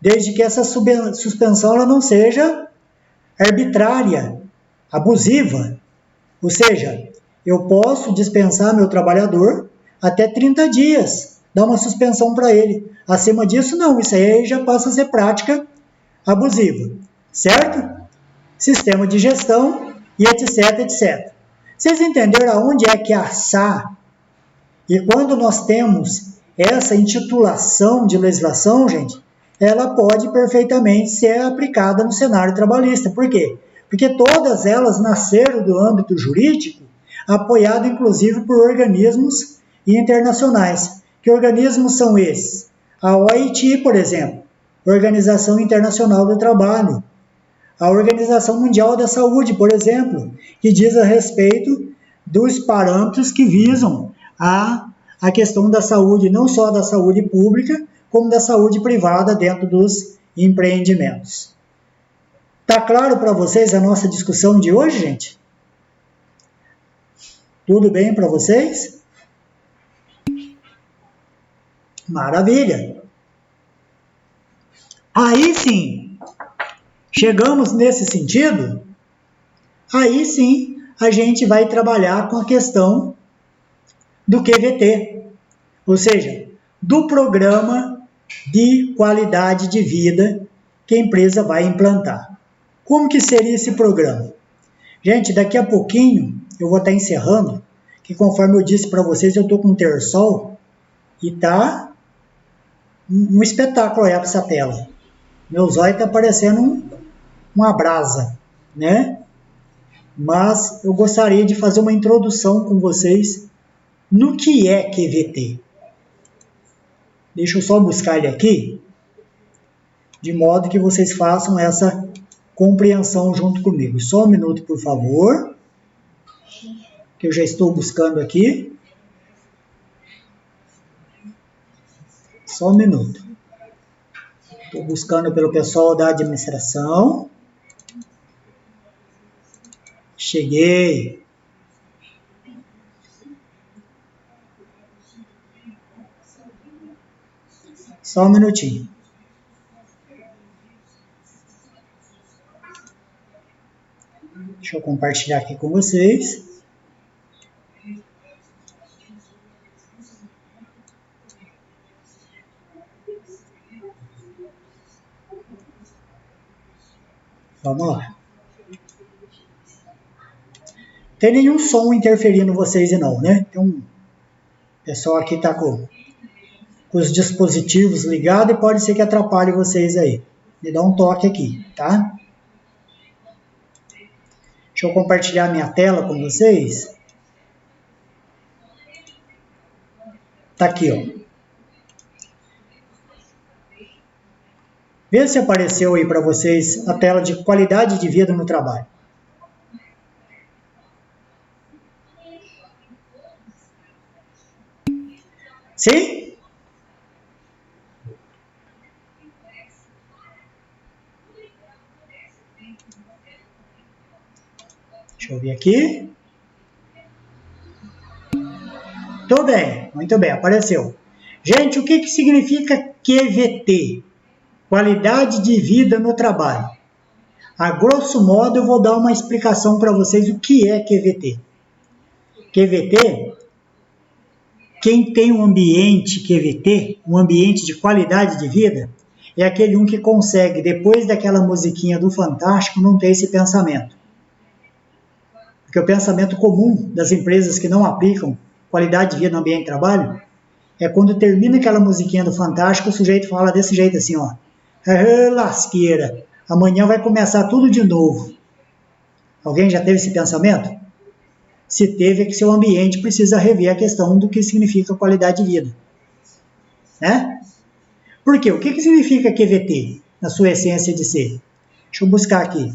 desde que essa suspensão ela não seja arbitrária, abusiva. Ou seja, eu posso dispensar meu trabalhador até 30 dias, dar uma suspensão para ele. Acima disso, não, isso aí já passa a ser prática abusiva, certo? Sistema de gestão e etc, etc. Vocês entenderam aonde é que a SA, e quando nós temos essa intitulação de legislação, gente, ela pode perfeitamente ser aplicada no cenário trabalhista. Por quê? Porque todas elas nasceram do âmbito jurídico, apoiado inclusive por organismos internacionais. Que organismos são esses? A OIT, por exemplo, Organização Internacional do Trabalho. A Organização Mundial da Saúde, por exemplo, que diz a respeito dos parâmetros que visam a questão da saúde, não só da saúde pública, como da saúde privada dentro dos empreendimentos. Tá claro para vocês a nossa discussão de hoje, gente? Tudo bem para vocês? Maravilha! Aí sim, chegamos nesse sentido, aí sim a gente vai trabalhar com a questão do QVT, ou seja, do programa de qualidade de vida que a empresa vai implantar. Como que seria esse programa? Gente, daqui a pouquinho eu vou estar encerrando, que conforme eu disse para vocês, eu estou com um terçol e tá um espetáculo aí essa tela. Meu zóio está parecendo uma brasa, né? Mas eu gostaria de fazer uma introdução com vocês no que é QVT. Deixa eu só buscar ele aqui, de modo que vocês façam essa compreensão junto comigo. Só um minuto, por favor, que eu já estou buscando aqui. Só um minuto. Estou buscando pelo pessoal da administração. Cheguei. Só um minutinho. Deixa eu compartilhar aqui com vocês. Vamos lá. Tem nenhum som interferindo vocês e não, né? Então, o pessoal aqui está com os dispositivos ligados e pode ser que atrapalhe vocês aí. Me dá um toque aqui, tá? Deixa eu compartilhar minha tela com vocês. Tá aqui, ó. Vê se apareceu aí para vocês a tela de qualidade de vida no trabalho. Sim? Deixa eu ver aqui. Tudo bem, muito bem, apareceu. Gente, o que significa QVT? Qualidade de vida no trabalho. A grosso modo, eu vou dar uma explicação para vocês o que é QVT. QVT, quem tem um ambiente QVT, um ambiente de qualidade de vida, é aquele um que consegue, depois daquela musiquinha do Fantástico, não ter esse pensamento. Porque o pensamento comum das empresas que não aplicam qualidade de vida no ambiente de trabalho é quando termina aquela musiquinha do Fantástico, o sujeito fala desse jeito assim, ó. Lasqueira, amanhã vai começar tudo de novo. Alguém já teve esse pensamento? Se teve, é que seu ambiente precisa rever a questão do que significa qualidade de vida. Né? Por quê? O que significa QVT, na sua essência de ser? Deixa eu buscar aqui.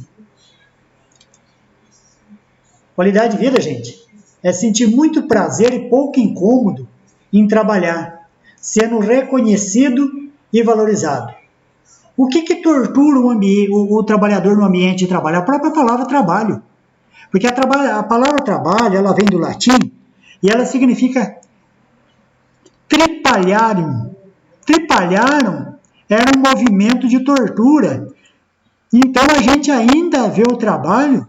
Qualidade de vida, gente, é sentir muito prazer e pouco incômodo em trabalhar, sendo reconhecido e valorizado. O que tortura o trabalhador no ambiente de trabalho? A própria palavra trabalho. Porque a palavra trabalho, ela vem do latim e ela significa tripalharum. Tripalharum era um movimento de tortura. Então a gente ainda vê o trabalho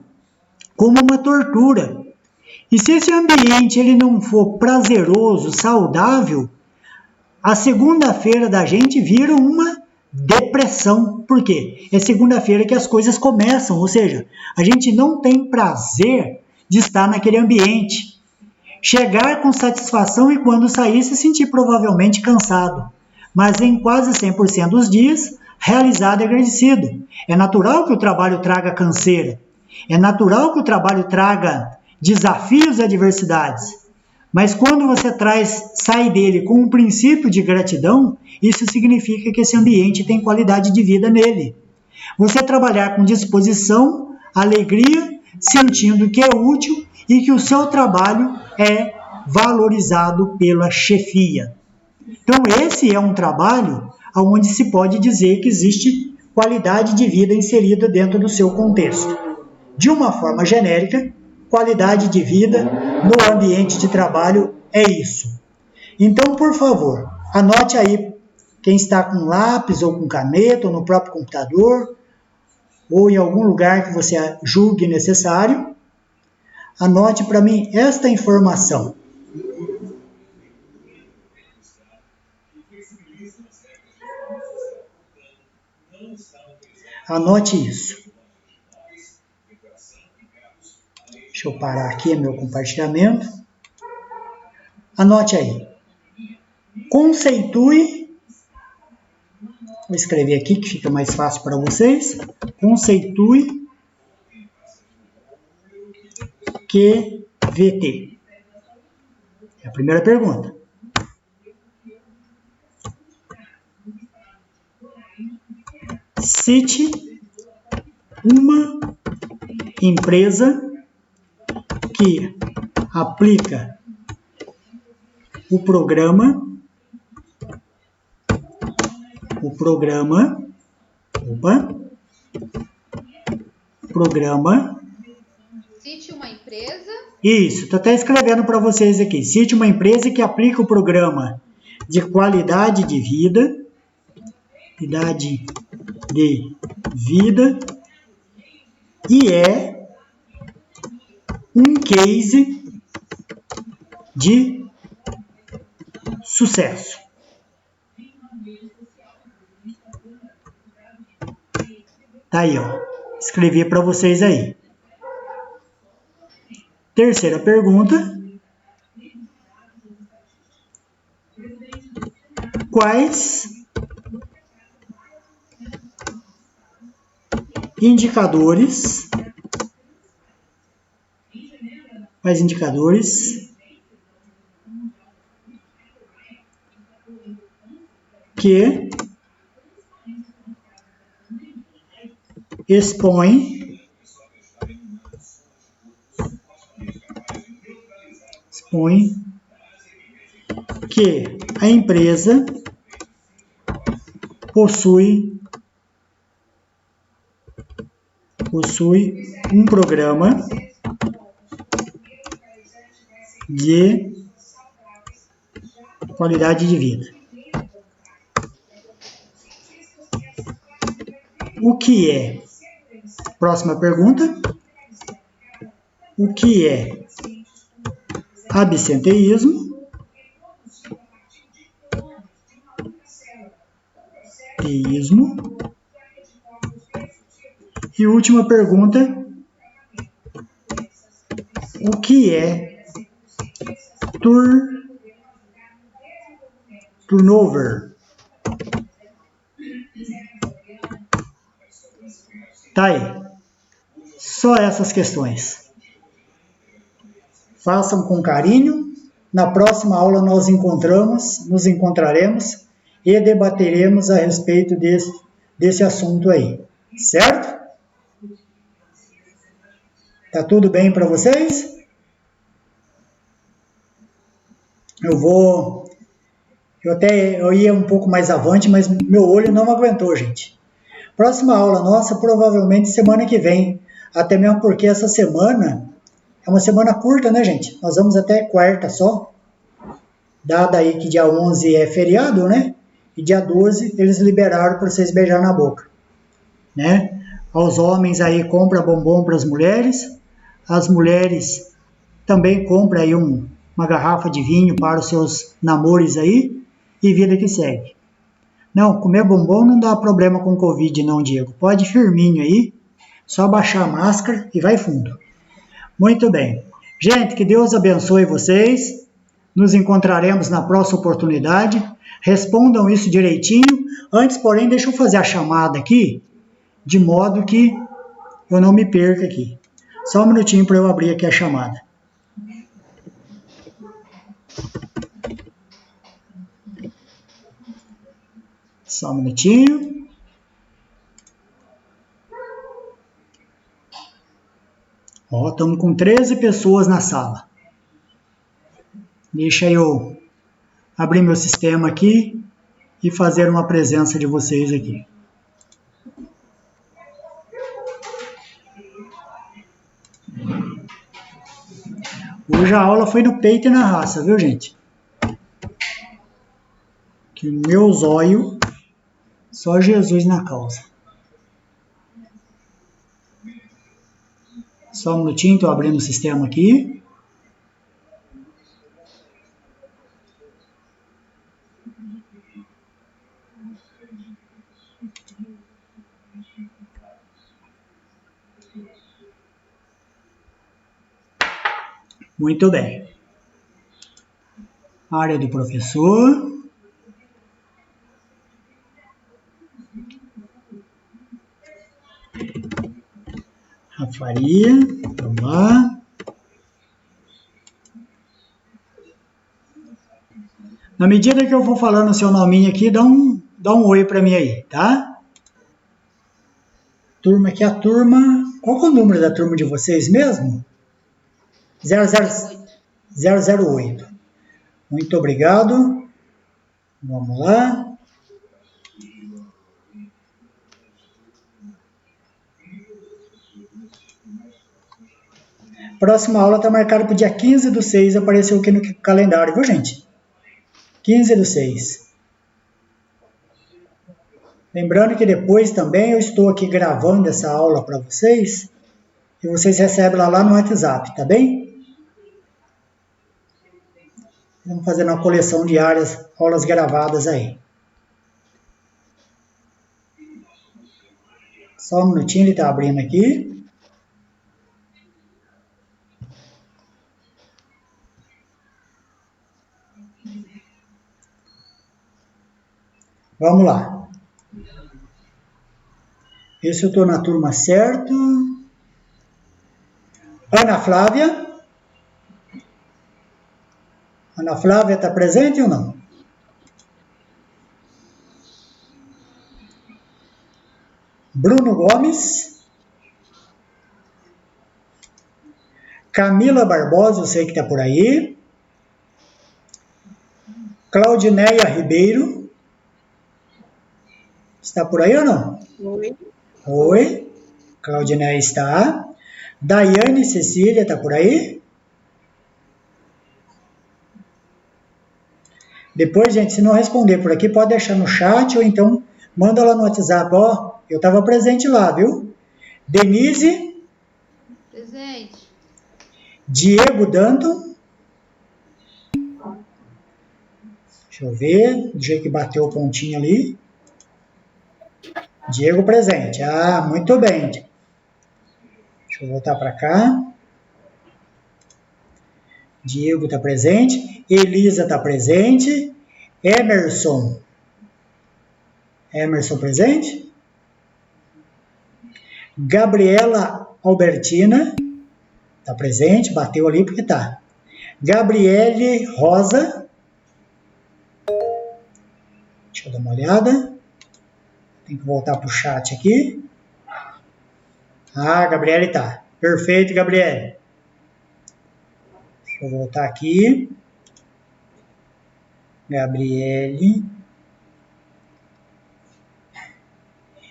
como uma tortura. E se esse ambiente ele não for prazeroso, saudável, a segunda-feira da gente vira uma depressão. Por quê? É segunda-feira que as coisas começam, ou seja, a gente não tem prazer de estar naquele ambiente. Chegar com satisfação e quando sair se sentir provavelmente cansado, mas em quase 100% dos dias, realizado e agradecido. É natural que o trabalho traga canseira, é natural que o trabalho traga desafios e adversidades, mas quando você sai dele com um princípio de gratidão, isso significa que esse ambiente tem qualidade de vida nele. Você trabalhar com disposição, alegria, sentindo que é útil e que o seu trabalho é valorizado pela chefia. Então esse é um trabalho onde se pode dizer que existe qualidade de vida inserida dentro do seu contexto. De uma forma genérica, qualidade de vida no ambiente de trabalho é isso. Então, por favor, anote aí, quem está com lápis ou com caneta, ou no próprio computador, ou em algum lugar que você julgue necessário, anote para mim esta informação. Anote isso. Deixa eu parar aqui meu compartilhamento. Anote aí. Conceitue. Vou escrever aqui que fica mais fácil para vocês. Conceitue QVT. É a primeira pergunta. Cite uma empresa que aplica o programa Cite uma empresa. Isso, estou até escrevendo para vocês aqui. Cite uma empresa que aplica o programa de qualidade de vida, e é um case de sucesso. Tá aí, ó. Escrevi para vocês aí. Terceira pergunta. Quais indicadores que expõem que a empresa possui um programa de qualidade de vida. O que é? Próxima pergunta. O que é absenteísmo? E última pergunta. O que é turnover? Tá aí. Só essas questões. Façam com carinho. Na próxima aula nós nos encontraremos e debateremos a respeito desse assunto aí. Certo? Tá tudo bem para vocês? Eu ia um pouco mais avante, mas meu olho não aguentou, gente. Próxima aula nossa, provavelmente semana que vem. Até mesmo porque essa semana é uma semana curta, né, gente? Nós vamos até quarta só. Dada aí que dia 11 é feriado, né? E dia 12 eles liberaram para vocês beijar na boca, né? Aos homens aí compra bombom para as mulheres. As mulheres também compram aí uma garrafa de vinho para os seus namores aí. E vida que segue. Não, comer bombom não dá problema com Covid não, Diego. Pode ir firminho aí, só baixar a máscara e vai fundo. Muito bem. Gente, que Deus abençoe vocês. Nos encontraremos na próxima oportunidade. Respondam isso direitinho. Antes, porém, deixa eu fazer a chamada aqui, de modo que eu não me perca aqui. Só um minutinho para eu abrir aqui a chamada. Só um minutinho. Ó, estamos com 13 pessoas na sala. Deixa eu abrir meu sistema aqui e fazer uma presença de vocês aqui. Hoje a aula foi no peito e na raça, viu, gente? Que meu zóio, só Jesus na causa. Só um minutinho, estou abrindo o sistema aqui. Muito bem. Área do professor. Rafaria, vamos lá. Na medida que eu for falando o seu nominho aqui, dá um oi para mim aí, tá? Turma aqui, a turma... Qual que é o número da turma de vocês mesmo? 008. Muito obrigado. Vamos lá. Próxima aula está marcada para o dia 15/6, apareceu aqui no calendário, viu, gente? 15/6. Lembrando que depois também eu estou aqui gravando essa aula para vocês e vocês recebem lá no WhatsApp, tá bem? Vamos fazer uma coleção de aulas gravadas aí. Só um minutinho, ele está abrindo aqui. Vamos lá. Ver se eu estou na turma certa. Ana Flávia. Ana Flávia está presente ou não? Bruno Gomes. Camila Barbosa, eu sei que está por aí. Claudineia Ribeiro. Está por aí ou não? Oi. Oi. Claudineia está. Daiane Cecília está por aí? Depois, gente, se não responder por aqui, pode deixar no chat ou então manda lá no WhatsApp. Ó, eu estava presente lá, viu? Denise. Presente. Diego Danto. Deixa eu ver, do jeito que bateu o pontinho ali. Diego presente. Ah, muito bem. Deixa eu voltar para cá. Diego está presente. Elisa está presente. Emerson. Emerson presente. Gabriela Albertina. Está presente, bateu ali porque tá. Gabriele Rosa. Deixa eu dar uma olhada. Tem que voltar para o chat aqui. Ah, Gabriele tá. Perfeito, Gabriele. Deixa eu voltar aqui. Gabriele.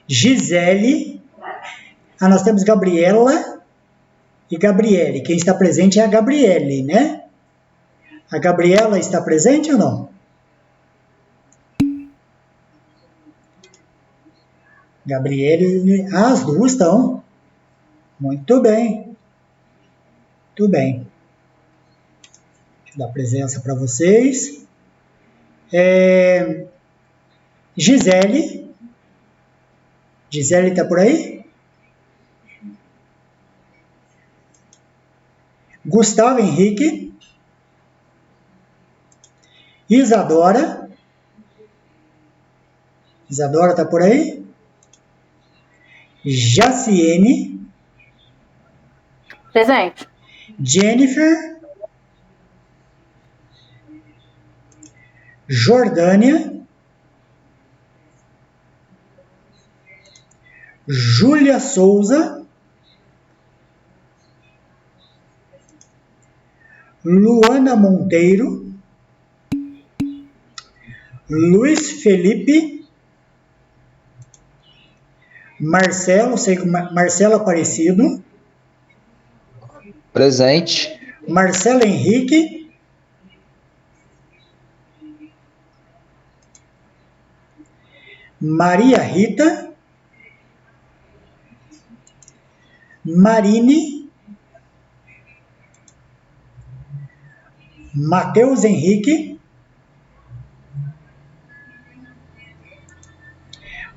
Gisele. Ah, nós temos Gabriela e Gabriele. Quem está presente é a Gabriele, né? A Gabriela está presente ou não? Gabriele. Ah, as duas estão. Muito bem. Muito bem. Deixa eu dar presença para vocês. Gisele. Gisele está por aí? Gustavo Henrique. Isadora. Isadora está por aí? Jaciene. Presente. Jennifer. Jordânia. Júlia Souza. Luana Monteiro. Luiz Felipe. Marcelo, sei que Marcelo Aparecido. Presente. Marcelo Henrique. Maria Rita. Marine. Matheus Henrique.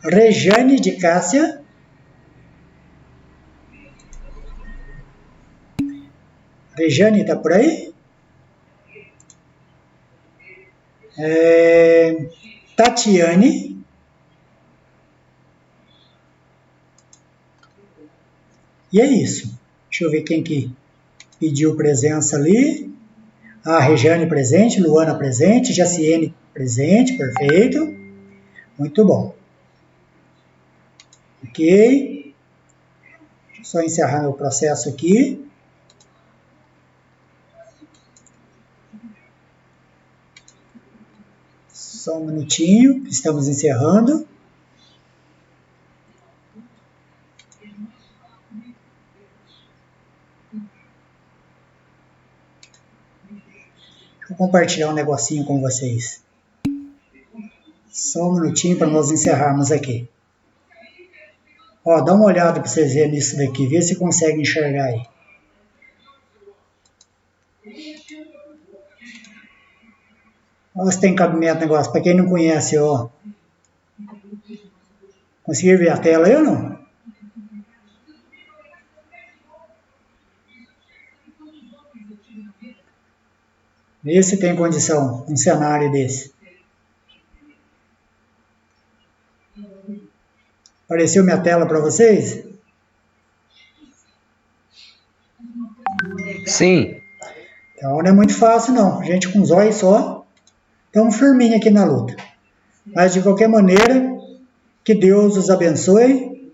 Rejane de Cássia. Rejane está por aí? Tatiane. E é isso. Deixa eu ver quem que pediu presença ali. A Rejane presente, Luana presente, Jaciene presente, perfeito. Muito bom. Ok. Deixa eu só encerrar meu processo aqui. Só um minutinho, estamos encerrando. Vou compartilhar um negocinho com vocês. Só um minutinho para nós encerrarmos aqui. Ó, dá uma olhada para vocês verem nisso daqui, vê se consegue enxergar aí. Olha se tem cabimento o negócio. Para quem não conhece, ó. Conseguiram ver a tela aí ou não? Vê se tem condição, um cenário desse. Apareceu minha tela para vocês? Sim. Então não é muito fácil não, gente com zóio só, estamos firminho aqui na luta. Mas de qualquer maneira, que Deus os abençoe,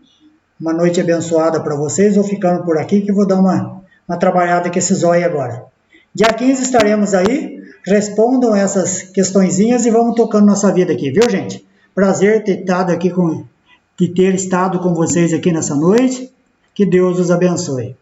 uma noite abençoada para vocês, vou ficando por aqui que vou dar uma trabalhada com esse zóio agora. Dia 15 estaremos aí, respondam essas questõezinhas e vamos tocando nossa vida aqui, viu gente? Prazer de ter estado com vocês aqui nessa noite, que Deus os abençoe.